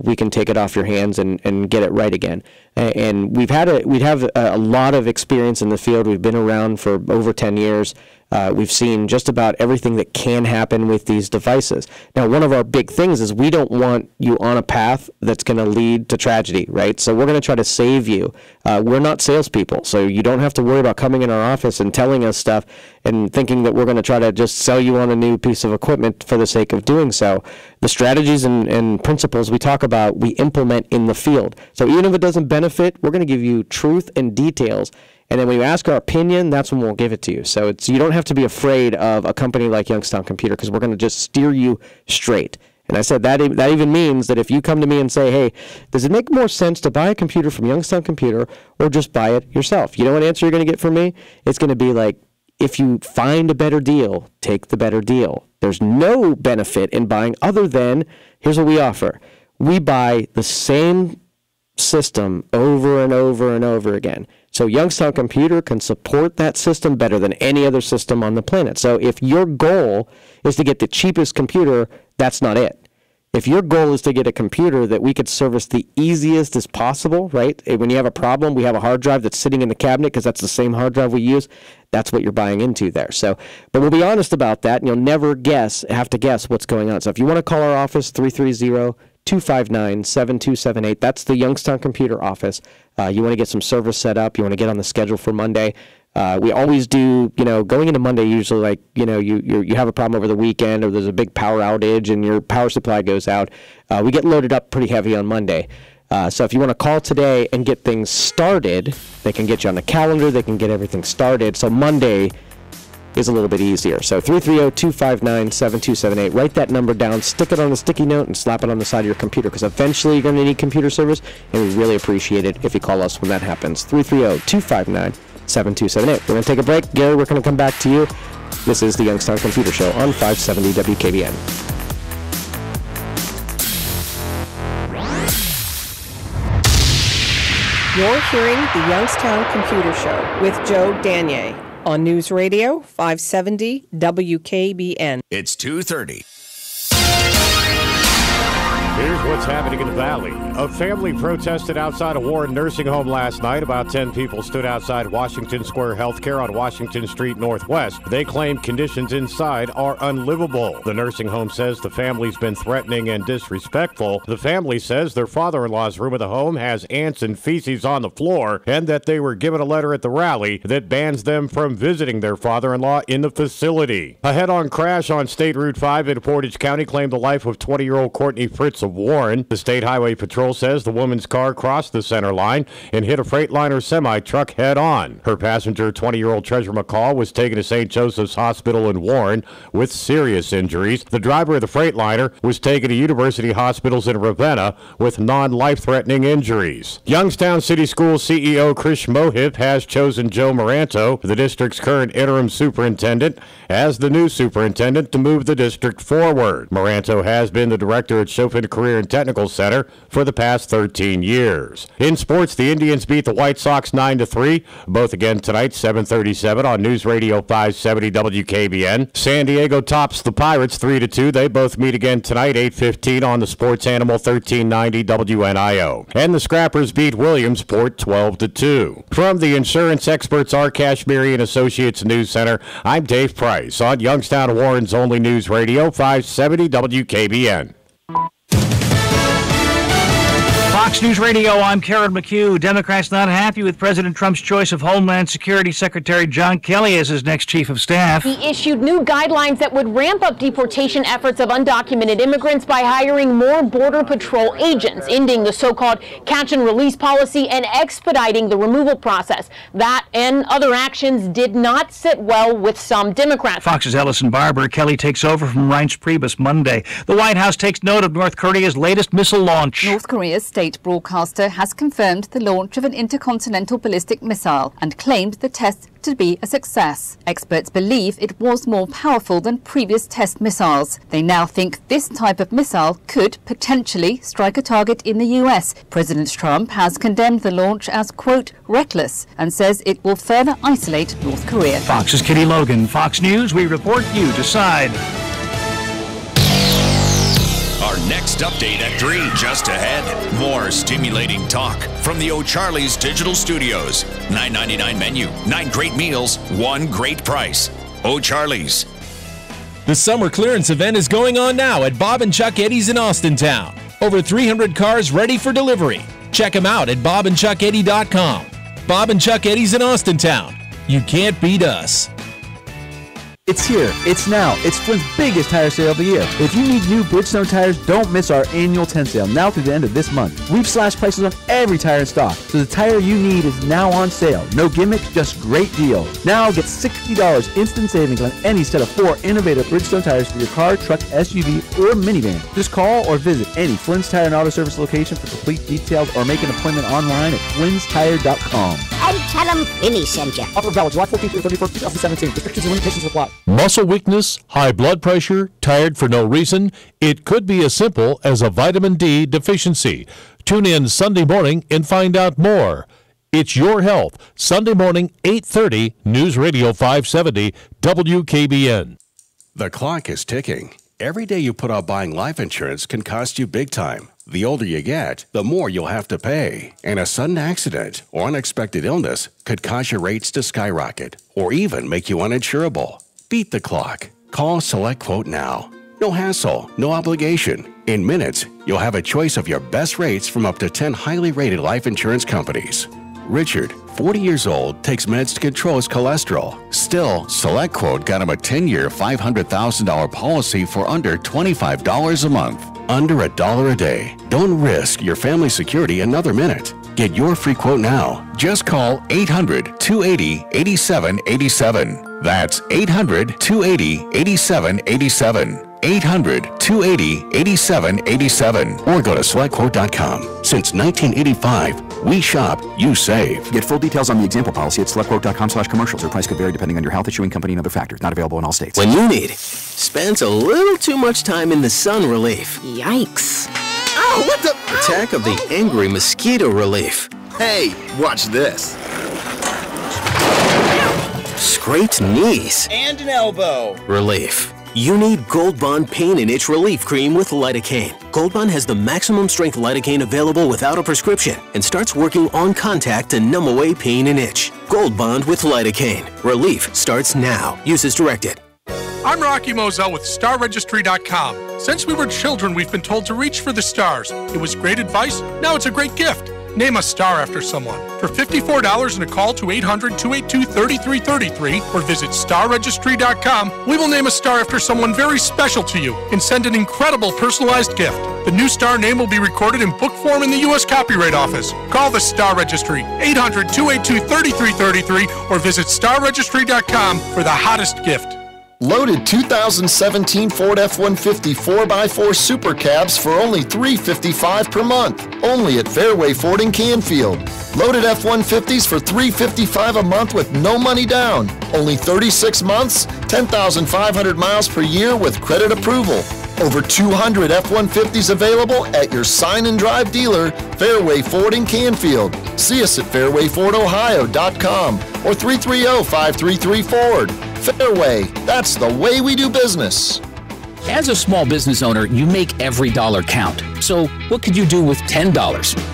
we can take it off your hands and get it right again. And we have a lot of experience in the field. We've been around for over 10 years. We've seen just about everything that can happen with these devices. Now, one of our big things is we don't want you on a path that's going to lead to tragedy, right? So we're going to try to save you. We're not salespeople, so you don't have to worry about coming in our office and telling us stuff and thinking that we're going to try to just sell you on a new piece of equipment for the sake of doing so. The strategies and principles we talk about, we implement in the field. So even if it doesn't benefit, we're going to give you truth and details. And then when you ask our opinion, that's when we'll give it to you. So you don't have to be afraid of a company like Youngstown Computer, because we're going to just steer you straight. And I said that even means that if you come to me and say, hey, does it make more sense to buy a computer from Youngstown Computer or just buy it yourself? You know what answer you're going to get from me? It's going to be like, if you find a better deal, take the better deal. There's no benefit in buying other than, here's what we offer. We buy the same system over and over and over again. So Youngstown Computer can support that system better than any other system on the planet. So if your goal is to get the cheapest computer, that's not it. If your goal is to get a computer that we could service the easiest as possible, right? When you have a problem, we have a hard drive that's sitting in the cabinet because that's the same hard drive we use. That's what you're buying into there. So, but we'll be honest about that, and you'll never have to guess what's going on. So if you want to call our office, 330-259-7278. That's the Youngstown Computer office. You want to get some service set up. You want to get on the schedule for Monday. We always do, going into Monday, usually like, you have a problem over the weekend or there's a big power outage and your power supply goes out. We get loaded up pretty heavy on Monday. So if you want to call today and get things started, they can get you on the calendar. They can get everything started. So Monday is a little bit easier. So 330-259-7278. Write that number down, stick it on a sticky note, and slap it on the side of your computer, because eventually you're going to need computer service, and we really appreciate it if you call us when that happens. 330-259-7278. We're going to take a break. Gary, we're going to come back to you. This is the Youngstown Computer Show on 570 WKBN. You're hearing the Youngstown Computer Show with Joe Danier on News Radio 570 WKBN. It's 2:30. Here's what's happening in the Valley. A family protested outside a Warren nursing home last night. About 10 people stood outside Washington Square Healthcare on Washington Street Northwest. They claim conditions inside are unlivable. The nursing home says the family's been threatening and disrespectful. The family says their father-in-law's room of the home has ants and feces on the floor, and that they were given a letter at the rally that bans them from visiting their father-in-law in the facility. A head-on crash on State Route 5 in Portage County claimed the life of 20-year-old Courtney Fritz of Warren. The State Highway Patrol says the woman's car crossed the center line and hit a Freightliner semi-truck head-on. Her passenger, 20-year-old Treasure McCall, was taken to St. Joseph's Hospital in Warren with serious injuries. The driver of the Freightliner was taken to University Hospitals in Ravenna with non-life-threatening injuries. Youngstown City Schools CEO Krish Mohip has chosen Joe Moranto, the district's current interim superintendent, as the new superintendent to move the district forward. Moranto has been the director at Chopin Career and Technical Center for the past 13 years. In sports, the Indians beat the White Sox 9-3, both again tonight, 7:37 on News Radio 570 WKBN. San Diego tops the Pirates 3-2. They both meet again tonight, 8:15 on the Sports Animal 1390 WNIO. And the Scrappers beat Williamsport 12-2. From the insurance experts, our Kashmiri and Associates News Center, I'm Dave Price on Youngstown Warren's only News Radio 570 WKBN. Fox News Radio, I'm Karen McHugh. Democrats not happy with President Trump's choice of Homeland Security Secretary John Kelly as his next chief of staff. He issued new guidelines that would ramp up deportation efforts of undocumented immigrants by hiring more Border Patrol agents, ending the so-called catch and release policy and expediting the removal process. That and other actions did not sit well with some Democrats. Fox's Ellison Barber. Kelly takes over from Reince Priebus Monday. The White House takes note of North Korea's latest missile launch. North Korea's state broadcaster has confirmed the launch of an intercontinental ballistic missile and claimed the test to be a success. Experts believe it was more powerful than previous test missiles. They now think this type of missile could potentially strike a target in the U.S. President Trump has condemned the launch as, quote, reckless, and says it will further isolate North Korea. Fox's Kitty Logan. Fox News, we report, you decide. Our next update at 3 just ahead. More stimulating talk from the O'Charlie's Digital Studios. $9.99 menu, 9 great meals, 1 great price. O'Charlie's. The summer clearance event is going on now at Bob and Chuck Eddie's in Austintown. Over 300 cars ready for delivery. Check them out at bobandchuckeddie.com. Bob and Chuck Eddie's in Austintown. You can't beat us. It's here, it's now, it's Flint's biggest tire sale of the year. If you need new Bridgestone tires, don't miss our annual 10 sale now through the end of this month. We've slashed prices on every tire in stock, so the tire you need is now on sale. No gimmick, just great deals. Now get $60 instant savings on any set of 4 innovative Bridgestone tires for your car, truck, SUV, or minivan. Just call or visit any Flynn's Tire and Auto Service location for complete details or make an appointment online at flynnstire.com. And tell them Vinny sent you. Offer valid July 14th through 31st, 2017. Restrictions and limitations apply. Muscle weakness, high blood pressure, tired for no reason? It could be as simple as a vitamin D deficiency. Tune in Sunday morning and find out more. It's Your Health, Sunday morning, 8:30, News Radio 570, WKBN. The clock is ticking. Every day you put off buying life insurance can cost you big time. The older you get, the more you'll have to pay. And a sudden accident or unexpected illness could cause your rates to skyrocket or even make you uninsurable. Beat the clock. Call Select Quote now. No hassle, no obligation. In minutes, you'll have a choice of your best rates from up to 10 highly rated life insurance companies. Richard, 40 years old, takes meds to control his cholesterol. Still, Select Quote got him a 10-year, $500,000 policy for under $25 a month. Under $1 a day. Don't risk your family security another minute. Get your free quote now. Just call 800-280-8787. That's 800-280-8787. 800-280-8787. Or go to selectquote.com. Since 1985, we shop, you save. Get full details on the example policy at selectquote.com/commercials. Or price could vary depending on your health, issuing company, and other factors. Not available in all states. When you need spends a little too much time in the sun relief. Yikes. Oh, what the? Attack of the angry mosquito relief. Hey, watch this. Scraped knees. And an elbow. Relief. You need Gold Bond Pain and Itch Relief Cream with lidocaine. Gold Bond has the maximum strength lidocaine available without a prescription and starts working on contact to numb away pain and itch. Gold Bond with lidocaine. Relief starts now. Use as directed. I'm Rocky Moselle with StarRegistry.com. Since we were children, we've been told to reach for the stars. It was great advice. Now it's a great gift. Name a star after someone. For $54 and a call to 800-282-3333 or visit StarRegistry.com, we will name a star after someone very special to you and send an incredible personalized gift. The new star name will be recorded in book form in the U.S. Copyright Office. Call the Star Registry, 800-282-3333 or visit StarRegistry.com for the hottest gift. Loaded 2017 Ford F-150 4x4 Super Cabs for only $355 per month. Only at Fairway Ford in Canfield. Loaded F-150s for $355 a month with no money down. Only 36 months, 10,500 miles per year with credit approval. Over 200 F-150s available at your sign and drive dealer, Fairway Ford in Canfield. See us at fairwayfordohio.com or 330-533-FORD. Fairway, that's the way we do business. As a small business owner, you make every dollar count. So what could you do with $10?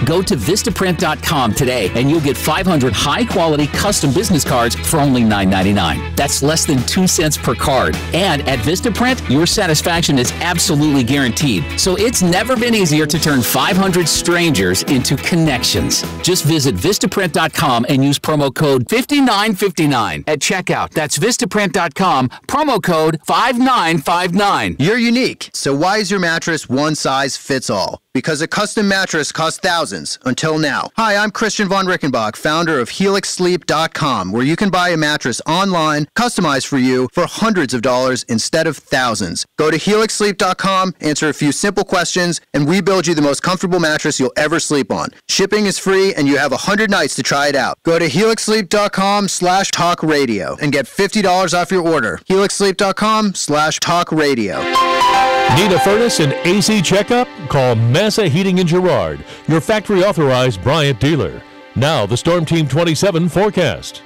Go to Vistaprint.com today and you'll get 500 high-quality custom business cards for only $9.99. That's less than 2 cents per card. And at Vistaprint, your satisfaction is absolutely guaranteed. So it's never been easier to turn 500 strangers into connections. Just visit Vistaprint.com and use promo code 5959 at checkout. That's Vistaprint.com, promo code 5959. You're unique, so why is your mattress one size fits all? Because a custom mattress costs thousands, until now. Hi, I'm Christian von Rickenbach, founder of HelixSleep.com, where you can buy a mattress online, customized for you, for hundreds of dollars instead of thousands. Go to HelixSleep.com, answer a few simple questions, and we build you the most comfortable mattress you'll ever sleep on. Shipping is free, and you have 100 nights to try it out. Go to HelixSleep.com/talkradio and get $50 off your order. HelixSleep.com/talkradio. Need a furnace and AC checkup? Call Massa Heating in Girard, your factory authorized Bryant dealer. Now the Storm Team 27 forecast.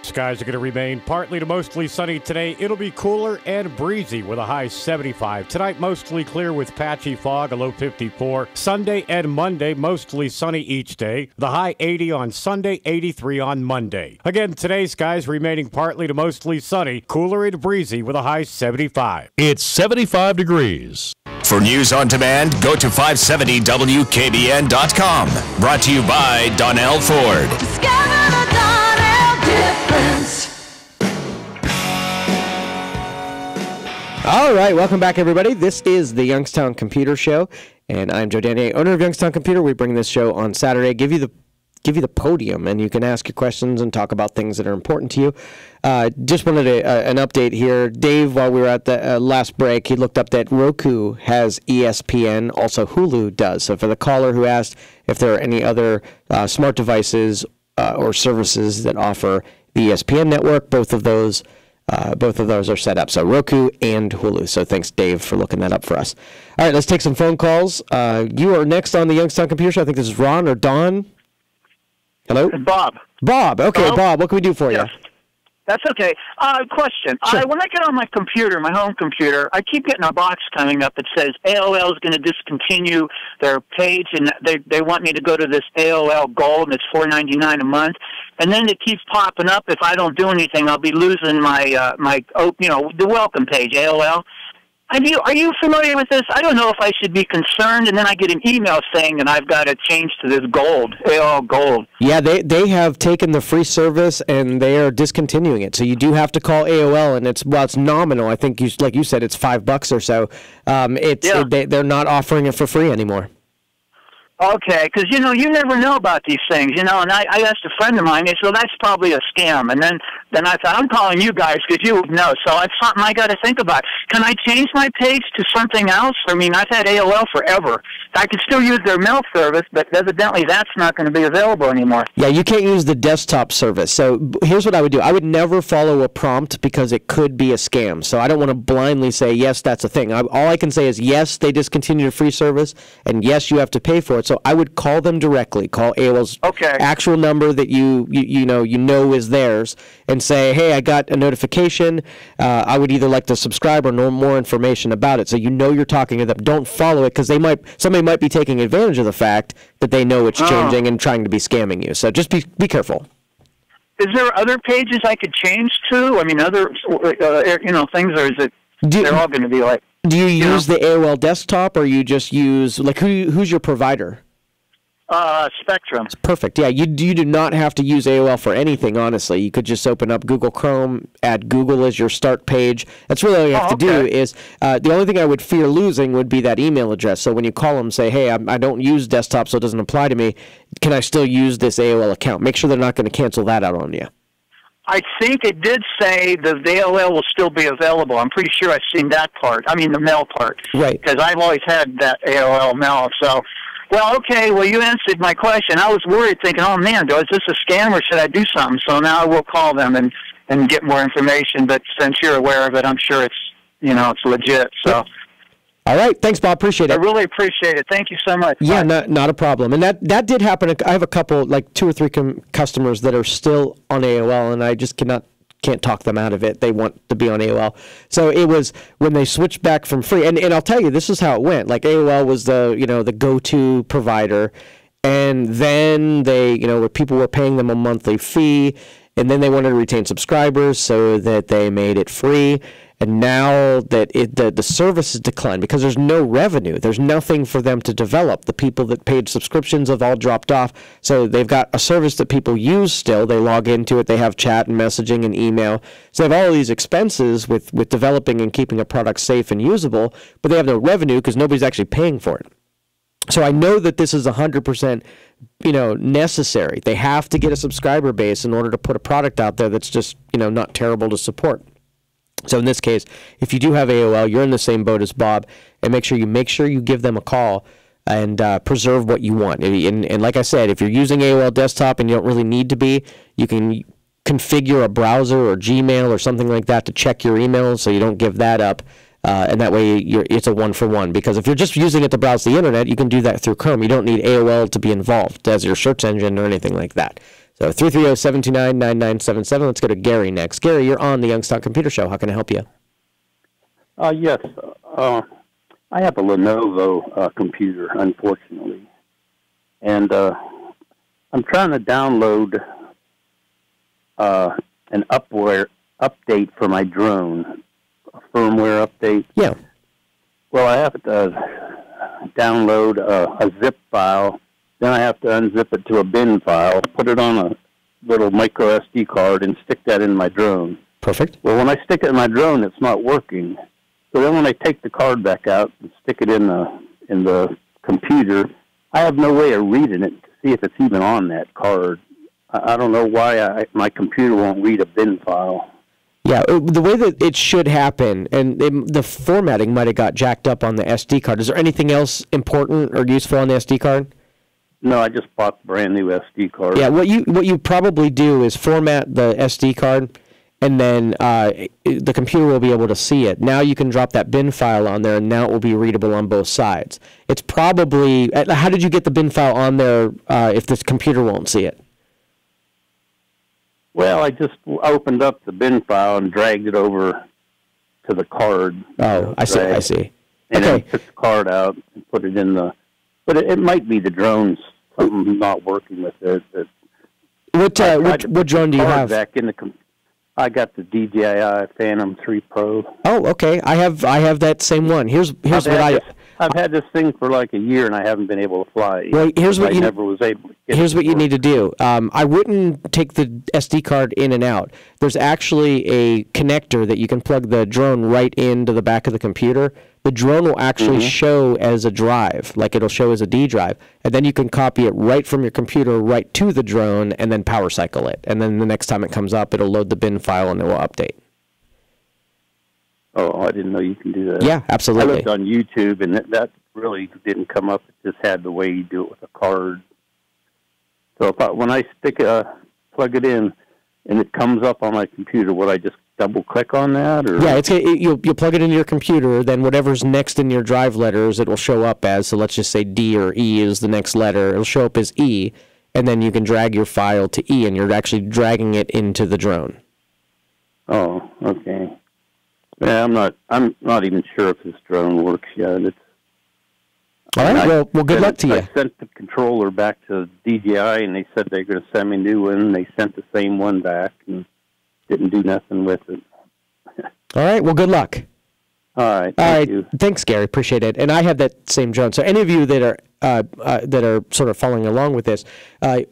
Skies are going to remain partly to mostly sunny today. It'll be cooler and breezy with a high 75. Tonight, mostly clear with patchy fog, a low 54. Sunday and Monday, mostly sunny each day. The high 80 on Sunday, 83 on Monday. Again, today, skies remaining partly to mostly sunny, cooler and breezy with a high 75. It's 75 degrees. For news on demand, go to 570WKBN.com. Brought to you by Donnell Ford. All right, welcome back, everybody. This is the Youngstown Computer Show, and I'm Joe Danier, owner of Youngstown Computer. We bring this show on Saturday, give you the podium, and you can ask your questions and talk about things that are important to you. Just wanted an update here. Dave, while we were at the last break, he looked up that Roku has ESPN, also Hulu does. So for the caller who asked if there are any other smart devices or services that offer the ESPN network, both of those are set up. So Roku and Hulu. So thanks, Dave, for looking that up for us. All right, let's take some phone calls. You are next on the Youngstown Computer Show. I think this is Ron or Don. Hello? Bob. Bob. Okay, Hello? Bob, what can we do for you? That's okay. Question. Sure. When I get on my computer, my home computer, I keep getting a box coming up that says AOL is going to discontinue their page, and they want me to go to this AOL Gold, and it's $4.99 a month. And then it keeps popping up. If I don't do anything, I'll be losing my the welcome page, AOL. Are you familiar with this? I don't know if I should be concerned, and then I get an email saying that I've got to change to this Gold, AOL Gold. Yeah, they have taken the free service and they are discontinuing it. So you do have to call AOL, and it's nominal. I think like you said, it's $5 or so. They're not offering it for free anymore. Okay, because, you never know about these things, and I asked a friend of mine, he said, well, that's probably a scam, and then I thought, I'm calling you guys because you would know, so it's something I got to think about. Can I change my page to something else? I mean, I've had AOL forever. I can still use their mail service, but evidently that's not going to be available anymore. Yeah, you can't use the desktop service. So here's what I would do. I would never follow a prompt because it could be a scam. So I don't want to blindly say, yes, that's a thing. All I can say is, yes, they discontinued a free service, and yes, you have to pay for it. So I would call them directly, call AOL's actual number that you know is theirs, and say, hey, I got a notification. I would either like to subscribe or know more information about it. So you're talking to them. Don't follow it because somebody might be taking advantage of the fact that they know it's changing and trying to be scamming you. So just be careful. Is there other pages I could change to? I mean, other things, or is it they're all going to be like? Do you use the AOL desktop, or you just use who's your provider? Spectrum. Perfect. Yeah, you do not have to use AOL for anything, honestly. You could just open up Google Chrome, add Google as your start page. That's really all you have to do is, the only thing I would fear losing would be that email address. So when you call them, say, hey, I don't use desktop, so it doesn't apply to me. Can I still use this AOL account? Make sure they're not going to cancel that out on you. I think it did say the AOL will still be available. I'm pretty sure I've seen that part. I mean, the mail part. Right. Because I've always had that AOL mail, so... Well, okay, you answered my question. I was worried, thinking, oh, man, is this a scam or should I do something? So now I will call them and get more information. But since you're aware of it, I'm sure it's legit. So. All right. Thanks, Bob. Appreciate it. I really appreciate it. Thank you so much. Yeah, not a problem. And that did happen. I have a couple, 2 or 3 customers that are still on AOL, and I just can't talk them out of it. They want to be on AOL. So it was when they switched back from free, and I'll tell you, this is how it went. AOL was the go-to provider, and then people were paying them a monthly fee, and then they wanted to retain subscribers, so that they made it free. And now that the service has declined because there's no revenue, there's nothing for them to develop. The people that paid subscriptions have all dropped off. So they've got a service that people use still. They log into it. They have chat and messaging and email. So they have all of these expenses with developing and keeping a product safe and usable, but they have no revenue because nobody's actually paying for it. So I know that this is 100%, necessary. They have to get a subscriber base in order to put a product out there that's just, not terrible to support. So in this case, if you do have AOL, you're in the same boat as Bob, and make sure you give them a call and preserve what you want. And like I said, if you're using AOL desktop and you don't really need to be, you can configure a browser or Gmail or something like that to check your emails so you don't give that up. And that way it's a one-for-one. Because if you're just using it to browse the internet, you can do that through Chrome. You don't need AOL to be involved as your search engine or anything like that. So 330-729-9977. Let's go to Gary next. Gary, you're on the Youngstown Computer Show. How can I help you? Yes. I have a Lenovo computer, unfortunately. And I'm trying to download an update for my drone, a firmware update. Yeah. Well, I have to download a zip file. Then I have to unzip it to a bin file, put it on a little micro SD card, and stick that in my drone. Perfect. Well, when I stick it in my drone, it's not working. So then when I take the card back out and stick it in the computer, I have no way of reading it to see if it's even on that card. I don't know why my computer won't read a bin file. Yeah, the way that it should happen, and the formatting might have got jacked up on the SD card. Is there anything else important or useful on the SD card? No, I just bought a brand new SD card. Yeah, what you probably do is format the SD card, and then the computer will be able to see it. Now you can drop that bin file on there, and now it will be readable on both sides. It's probably... How did you get the bin file on there if this computer won't see it? Well, I just opened up the bin file and dragged it over to the card. Oh, I see. And then took the card out and put it in the... But it might be the drone's something not working with it. What drone do you have? Back in I got the DJI Phantom 3 Pro. Oh, okay. I have that same one. Here's what I've had this thing for like a year and I haven't been able to fly. Well, here's what I never was able to get Here's what you need to do. I wouldn't take the SD card in and out. There's actually a connector that you can plug the drone right into the back of the computer. The drone will actually show as a drive, like it'll show as a D drive, and then you can copy it right from your computer right to the drone and then power cycle it. And then the next time it comes up, it'll load the bin file and it will update. Oh, I didn't know you can do that. Yeah, absolutely. I looked on YouTube, and that really didn't come up. It just had the way you do it with a card. So when I plug it in, and it comes up on my computer, would I just double-click on that? Or? Yeah, you'll plug it into your computer, then whatever's next in your drive letters, it will show up as, so let's just say D or E is the next letter. It'll show up as E, and then you can drag your file to E, and you're actually dragging it into the drone. Oh, okay. Yeah, I'm not even sure if this drone works yet. All right. Well, good luck to you. I sent the controller back to DJI, and they said they're going to send me a new one. They sent the same one back and didn't do nothing with it. All right. Well, good luck. All right. Thank you. Thanks, Gary. Appreciate it. And I have that same drone. So any of you that are sort of following along with this,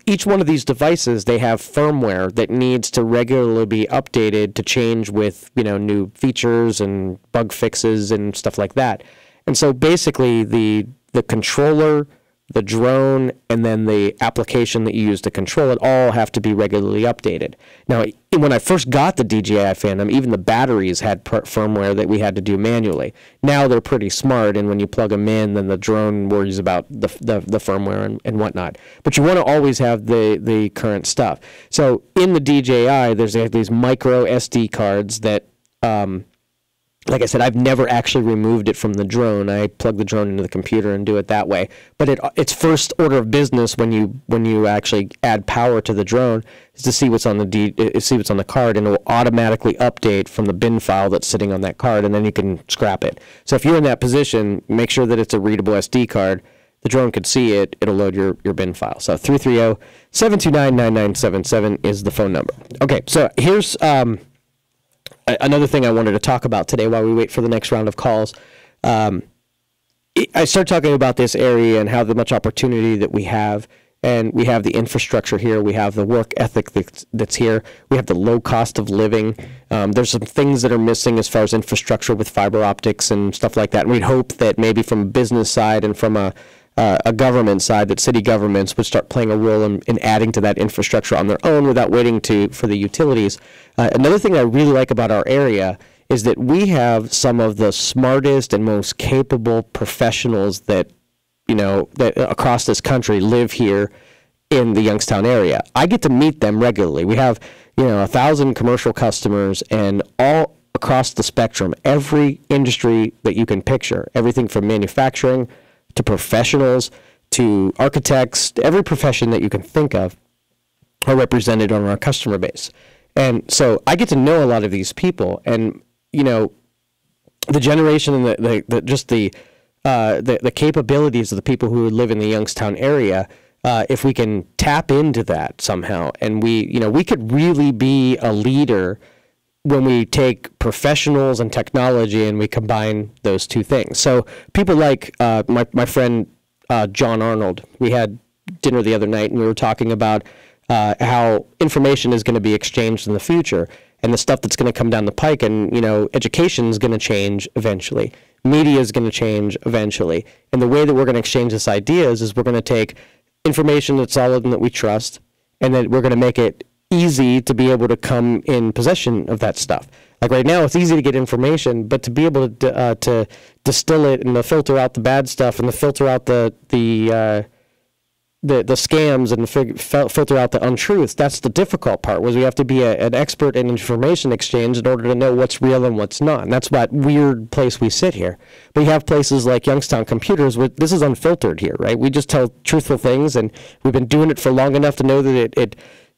each one of these devices, they have firmware that needs to regularly be updated to change with new features and bug fixes and stuff like that. And so basically the controller, the drone, and then the application that you use to control it all have to be regularly updated. Now, when I first got the DJI Phantom, even the batteries had firmware that we had to do manually. Now they're pretty smart, and when you plug them in, then the drone worries about the firmware and whatnot. But you want to always have the current stuff. So in the DJI, there's these micro SD cards that... like I said, I've never actually removed it from the drone. I plug the drone into the computer and do it that way. But its first order of business when you actually add power to the drone is to see what's on the card, and it will automatically update from the bin file that's sitting on that card, and then you can scrap it. So if you're in that position, make sure that it's a readable SD card. The drone could see it. It'll load your bin file. So 330-729-9977 is the phone number. Okay, so here's... another thing I wanted to talk about today while we wait for the next round of calls. I started talking about this area and how much opportunity that we have, and we have the infrastructure here, we have the work ethic that's here, we have the low cost of living. There's some things that are missing as far as infrastructure with fiber optics and stuff like that, and we'd hope that maybe from a business side and from a government side, that city governments would start playing a role in adding to that infrastructure on their own without waiting for the utilities. Another thing I really like about our area is that we have some of the smartest and most capable professionals that across this country live here in the Youngstown area. I get to meet them regularly. We have 1,000 commercial customers, and all across the spectrum, every industry that you can picture, everything from manufacturing to professionals, to architects, to every profession that you can think of. are represented on our customer base. And so I get to know a lot of these people, and the generation and the capabilities of the people who live in the Youngstown area. If we can tap into that somehow, and we could really be a leader when we take professionals and technology and we combine those two things. So people like my friend John Arnold, we had dinner the other night and we were talking about how information is going to be exchanged in the future and the stuff that's going to come down the pike, and education is going to change eventually. Media is going to change eventually. And the way that we're going to exchange this ideas is we're going to take information that's solid and that we trust, and then we're going to make it easy to be able to come in possession of that stuff. Like right now, it's easy to get information, but to be able to distill it and to filter out the bad stuff and to filter out the scams and filter out the untruths, that's the difficult part, was we have to be an expert in information exchange in order to know what's real and what's not. And that's that weird place we sit here. But you have places like Youngstown Computers where this is unfiltered here, right? We just tell truthful things, and we've been doing it for long enough to know that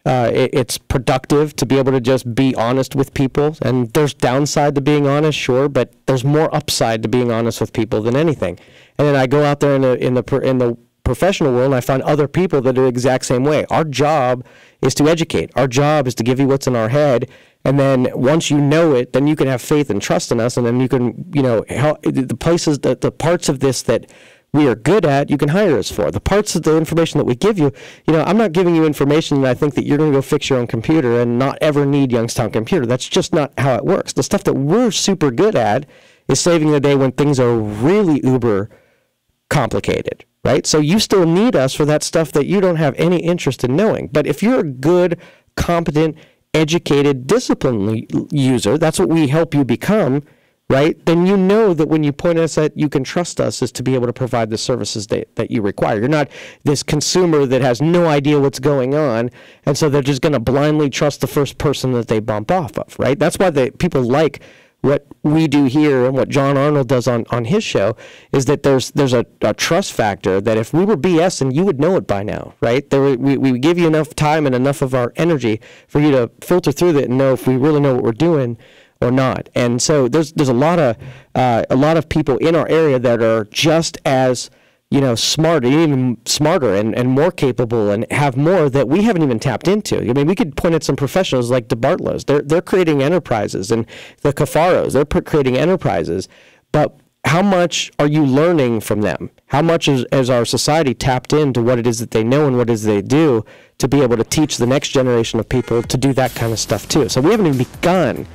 it's productive to be able to just be honest with people. And there's downside to being honest, sure, but there's more upside to being honest with people than anything. And then I go out there in the professional world, and I find other people that are the exact same way. Our job is to educate. Our job is to give you what's in our head, and then once you know it, then you can have faith and trust in us, and then you can, help the places, the parts of this that we are good at, you can hire us for. The parts of the information that we give you, I'm not giving you information that I think that you're going to go fix your own computer and not ever need Youngstown Computer. That's just not how it works. The stuff that we're super good at is saving the day when things are really uber complicated. Right? So you still need us for that stuff that you don't have any interest in knowing. But if you're a good, competent, educated, disciplined user, that's what we help you become, right? Then you know that when you point us at, you can trust us is to be able to provide the services that you require. You're not this consumer that has no idea what's going on, and so they're just going to blindly trust the first person that they bump off of, right? That's why people like what we do here and what John Arnold does on his show, is that there's a trust factor that if we were BSing, you would know it by now, right? We give you enough time and enough of our energy for you to filter through it and know if we really know what we're doing or not. And so there's a lot of people in our area that are just as smart, even smarter and more capable, and have more that we haven't even tapped into. I mean, we could point at some professionals like DeBartolo's. They're creating enterprises, and the Cafaros, they're creating enterprises. But how much are you learning from them? How much is our society tapped into what it is that they know and what it is they do to be able to teach the next generation of people to do that kind of stuff too? So we haven't even begun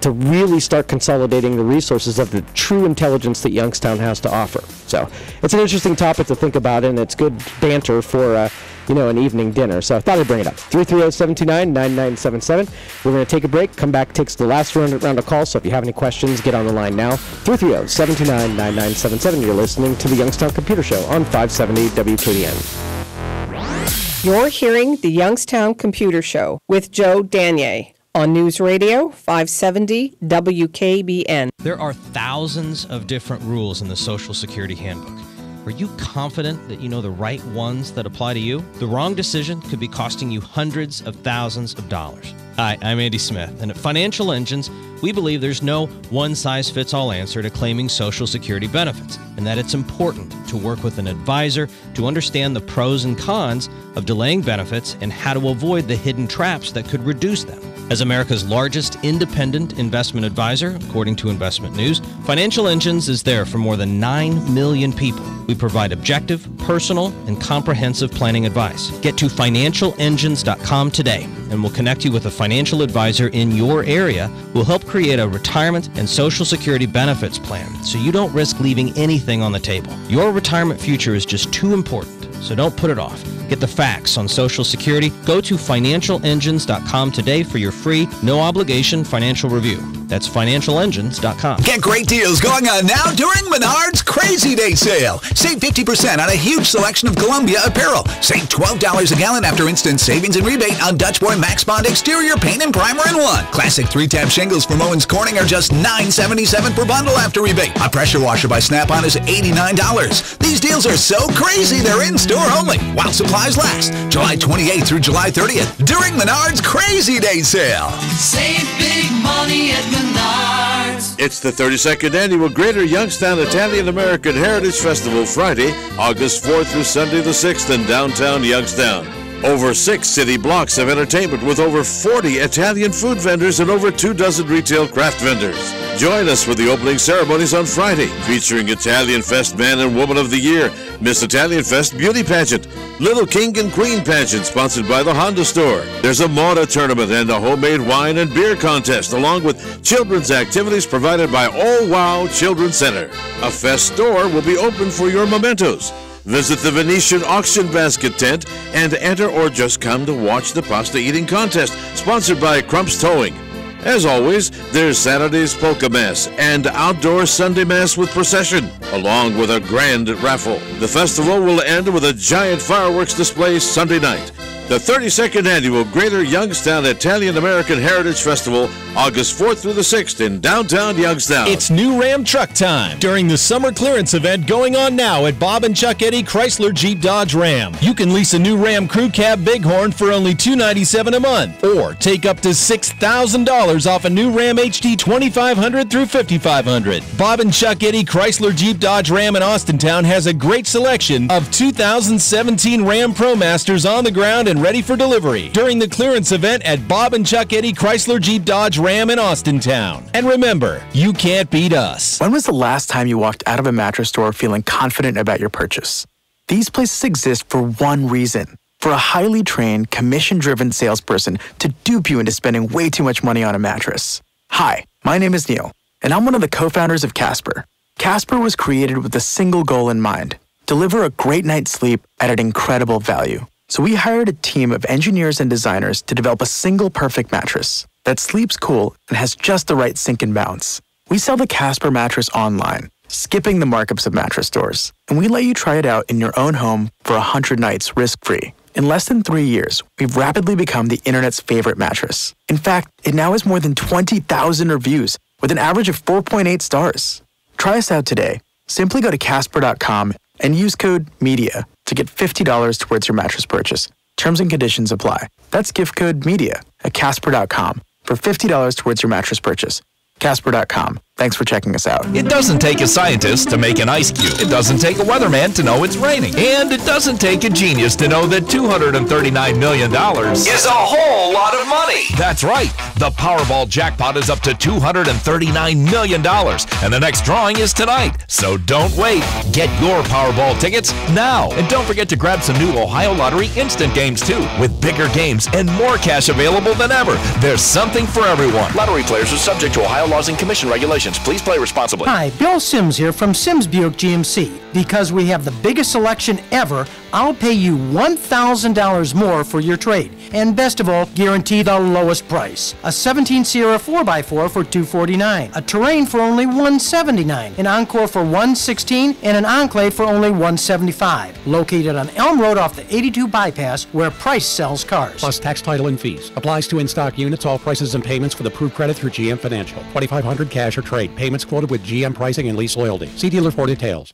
to really start consolidating the resources of the true intelligence that Youngstown has to offer. So it's an interesting topic to think about, and it's good banter for an evening dinner. So I thought I'd bring it up. 330-729-9977. We're going to take a break. Come back, takes the last round of calls. So if you have any questions, get on the line now. 330-729-9977. You're listening to the Youngstown Computer Show on 570 WKDN. You're hearing the Youngstown Computer Show with Joe Danier on News Radio 570 WKBN. There are thousands of different rules in the Social Security Handbook. Are you confident that you know the right ones that apply to you? The wrong decision could be costing you hundreds of thousands of dollars. Hi, I'm Andy Smith, and at Financial Engines, we believe there's no one-size-fits-all answer to claiming Social Security benefits, and that it's important to work with an advisor to understand the pros and cons of delaying benefits and how to avoid the hidden traps that could reduce them. As America's largest independent investment advisor, according to Investment News, Financial Engines is there for more than 9 million people. We provide objective, personal, and comprehensive planning advice. Get to financialengines.com today, and we'll connect you with a financial advisor in your area who will help create a retirement and Social Security benefits plan so you don't risk leaving anything on the table. Your retirement future is just too important, so don't put it off. Get the facts on Social Security. Go to financialengines.com today for your free, no-obligation financial review. That's financialengines.com. Get great deals going on now during Menards Crazy Day Sale. Save 50% on a huge selection of Columbia apparel. Save $12 a gallon after instant savings and rebate on Dutch Boy Max Bond exterior paint and primer in one. Classic 3-tab shingles from Owens Corning are just $9.77 per bundle after rebate. A pressure washer by Snap-on is $89. These deals are so crazy they're in store only while supplies last. July 28th through July 30th during Menards Crazy Day Sale. Save big money at Menards. It's the 32nd Annual Greater Youngstown Italian American Heritage Festival, Friday, August 4th through Sunday the 6th in downtown Youngstown. Over 6 city blocks of entertainment with over 40 Italian food vendors and over 24 retail craft vendors. Join us for the opening ceremonies on Friday, featuring Italian Fest Man and Woman of the Year, Miss Italian Fest Beauty Pageant, Little King and Queen Pageant sponsored by the Honda Store. There's a Moda tournament and a homemade wine and beer contest, along with children's activities provided by All Wow Children's Center. A Fest store will be open for your mementos. Visit the Venetian auction basket tent and enter, or just come to watch the pasta eating contest, sponsored by Crump's Towing. As always, there's Saturday's Polka Mass and outdoor Sunday Mass with procession, along with a grand raffle. The festival will end with a giant fireworks display Sunday night. The 32nd Annual Greater Youngstown Italian American Heritage Festival, August 4th through the 6th in downtown Youngstown. It's new Ram truck time during the summer clearance event going on now at Bob and Chuck Eddy Chrysler Jeep Dodge Ram. You can lease a new Ram Crew Cab Bighorn for only $297 a month, or take up to $6,000 off a new Ram HD 2500 through 5500. Bob and Chuck Eddy Chrysler Jeep Dodge Ram in Austintown has a great selection of 2017 Ram ProMasters on the ground and ready for delivery during the clearance event at Bob and Chuck Eddy Chrysler Jeep Dodge Ram in Austintown. And remember, you can't beat us. When was the last time you walked out of a mattress store feeling confident about your purchase? These places exist for one reason: for a highly trained, commission-driven salesperson to dupe you into spending way too much money on a mattress. Hi, my name is Neil, and I'm one of the co-founders of Casper. Casper was created with a single goal in mind: deliver a great night's sleep at an incredible value. So we hired a team of engineers and designers to develop a single perfect mattress that sleeps cool and has just the right sink and bounce. We sell the Casper mattress online, skipping the markups of mattress stores, and we let you try it out in your own home for 100 nights risk-free. In less than 3 years, we've rapidly become the internet's favorite mattress. In fact, it now has more than 20,000 reviews with an average of 4.8 stars. Try us out today. Simply go to Casper.com and use code MEDIA to get $50 towards your mattress purchase. Terms and conditions apply. That's gift code MEDIA at Casper.com for $50 towards your mattress purchase. Casper.com. Thanks for checking us out. It doesn't take a scientist to make an ice cube. It doesn't take a weatherman to know it's raining. And it doesn't take a genius to know that $239 million is a whole lot of money. That's right. The Powerball jackpot is up to $239 million. And the next drawing is tonight. So don't wait. Get your Powerball tickets now. And don't forget to grab some new Ohio Lottery instant games too. With bigger games and more cash available than ever. There's something for everyone. Lottery players are subject to Ohio laws and commission regulations. Please play responsibly. Hi, Bill Sims here from Sims Buick GMC. Because we have the biggest selection ever, I'll pay you $1,000 more for your trade. And best of all, guarantee the lowest price. A 17 Sierra 4x4 for $249, a Terrain for only $179, an Encore for $116, and an Enclave for only $175. Located on Elm Road off the 82 bypass, where Price sells cars. Plus tax, title, and fees. Applies to in-stock units, all prices and payments with approved credit through GM Financial. $2,500 cash or trade. Payments quoted with GM pricing and lease loyalty. See dealer for details.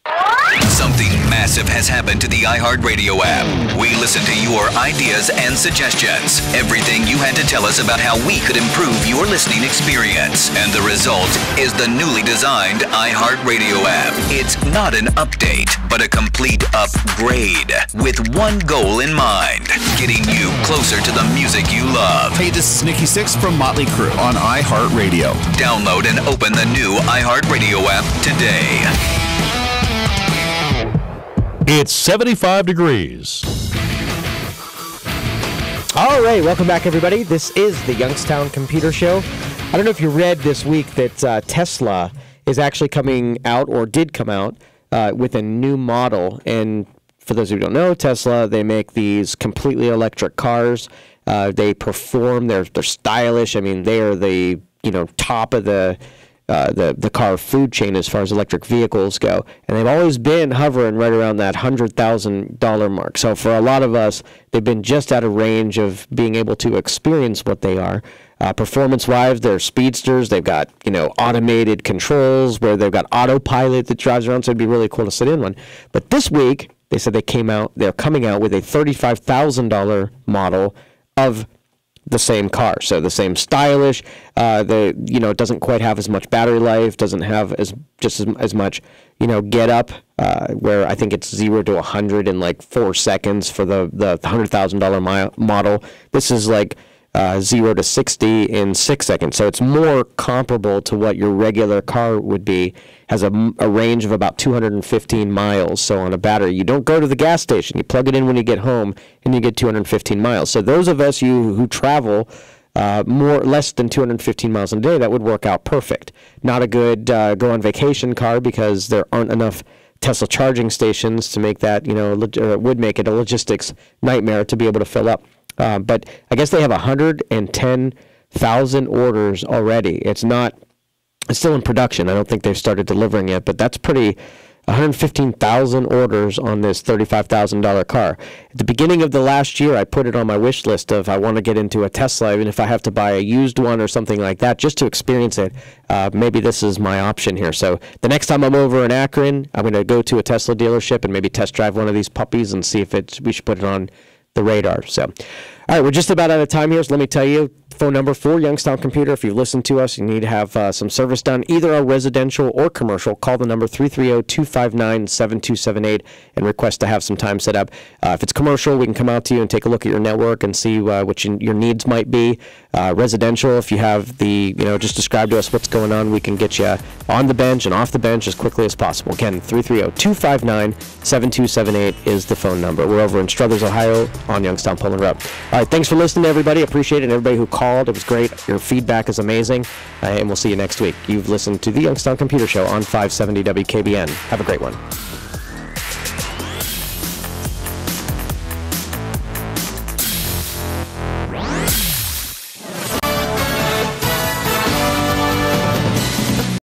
Something massive has happened to the iHeartRadio app. We listen to your ideas and suggestions. Everything you had to tell us about how we could improve your listening experience. And the result is the newly designed iHeartRadio app. It's not an update, but a complete upgrade. With one goal in mind: getting you closer to the music you love. Hey, this is Nikki Sixx from Motley Crue on iHeartRadio. Download and open the new iHeartRadio app today. It's 75 degrees. All right, welcome back, everybody. This is the Youngstown Computer Show. I don't know if you read this week that Tesla is actually coming out, or did come out, with a new model. And for those who don't know, Tesla, they make these completely electric cars. They perform, they're stylish. I mean, they are the top of the car food chain as far as electric vehicles go, and they've always been hovering right around that $100,000 mark. So for a lot of us, they've been just out of range of being able to experience what they are. Performance-wise, they're speedsters. They've got automated controls where they've got autopilot that drives around. So it'd be really cool to sit in one. But this week, they said they're coming out with a $35,000 model of the same car. So the same stylish, it doesn't quite have as much battery life, doesn't have as much, get up, where I think it's 0 to 100 in like 4 seconds for the $100,000 model. This is like 0 to 60 in 6 seconds. So it's more comparable to what your regular car would be. Has a range of about 215 miles. So on a battery, you don't go to the gas station. You plug it in when you get home, and you get 215 miles. So those of us who travel less than 215 miles a day, that would work out perfect. Not a good go on vacation car because there aren't enough Tesla charging stations to make that, it would make it a logistics nightmare to be able to fill up. But I guess they have 110,000 orders already. It's still in production. I don't think they've started delivering yet, but that's pretty. 115,000 orders on this $35,000 car. At the beginning of the last year, I put it on my wish list of I want to get into a Tesla, even if I have to buy a used one or something like that, just to experience it. Maybe this is my option here. So the next time I'm over in Akron, I'm going to go to a Tesla dealership and maybe test drive one of these puppies and see if we should put it on the radar. So, all right, we're just about out of time here, so let me tell you, phone number for Youngstown Computer. If you've listened to us, you need to have some service done, either a residential or commercial, call the number 330-259-7278 and request to have some time set up. If it's commercial, we can come out to you and take a look at your network and see what your needs might be. Residential, if you have just describe to us what's going on, we can get you on the bench and off the bench as quickly as possible. Again, 330-259-7278 is the phone number. We're over in Struthers, Ohio on Youngstown Pullman Road. All right, thanks for listening to everybody. Appreciate it. And everybody who called, it was great. Your feedback is amazing. And we'll see you next week. You've listened to the Youngstown Computer Show on 570 WKBN. Have a great one.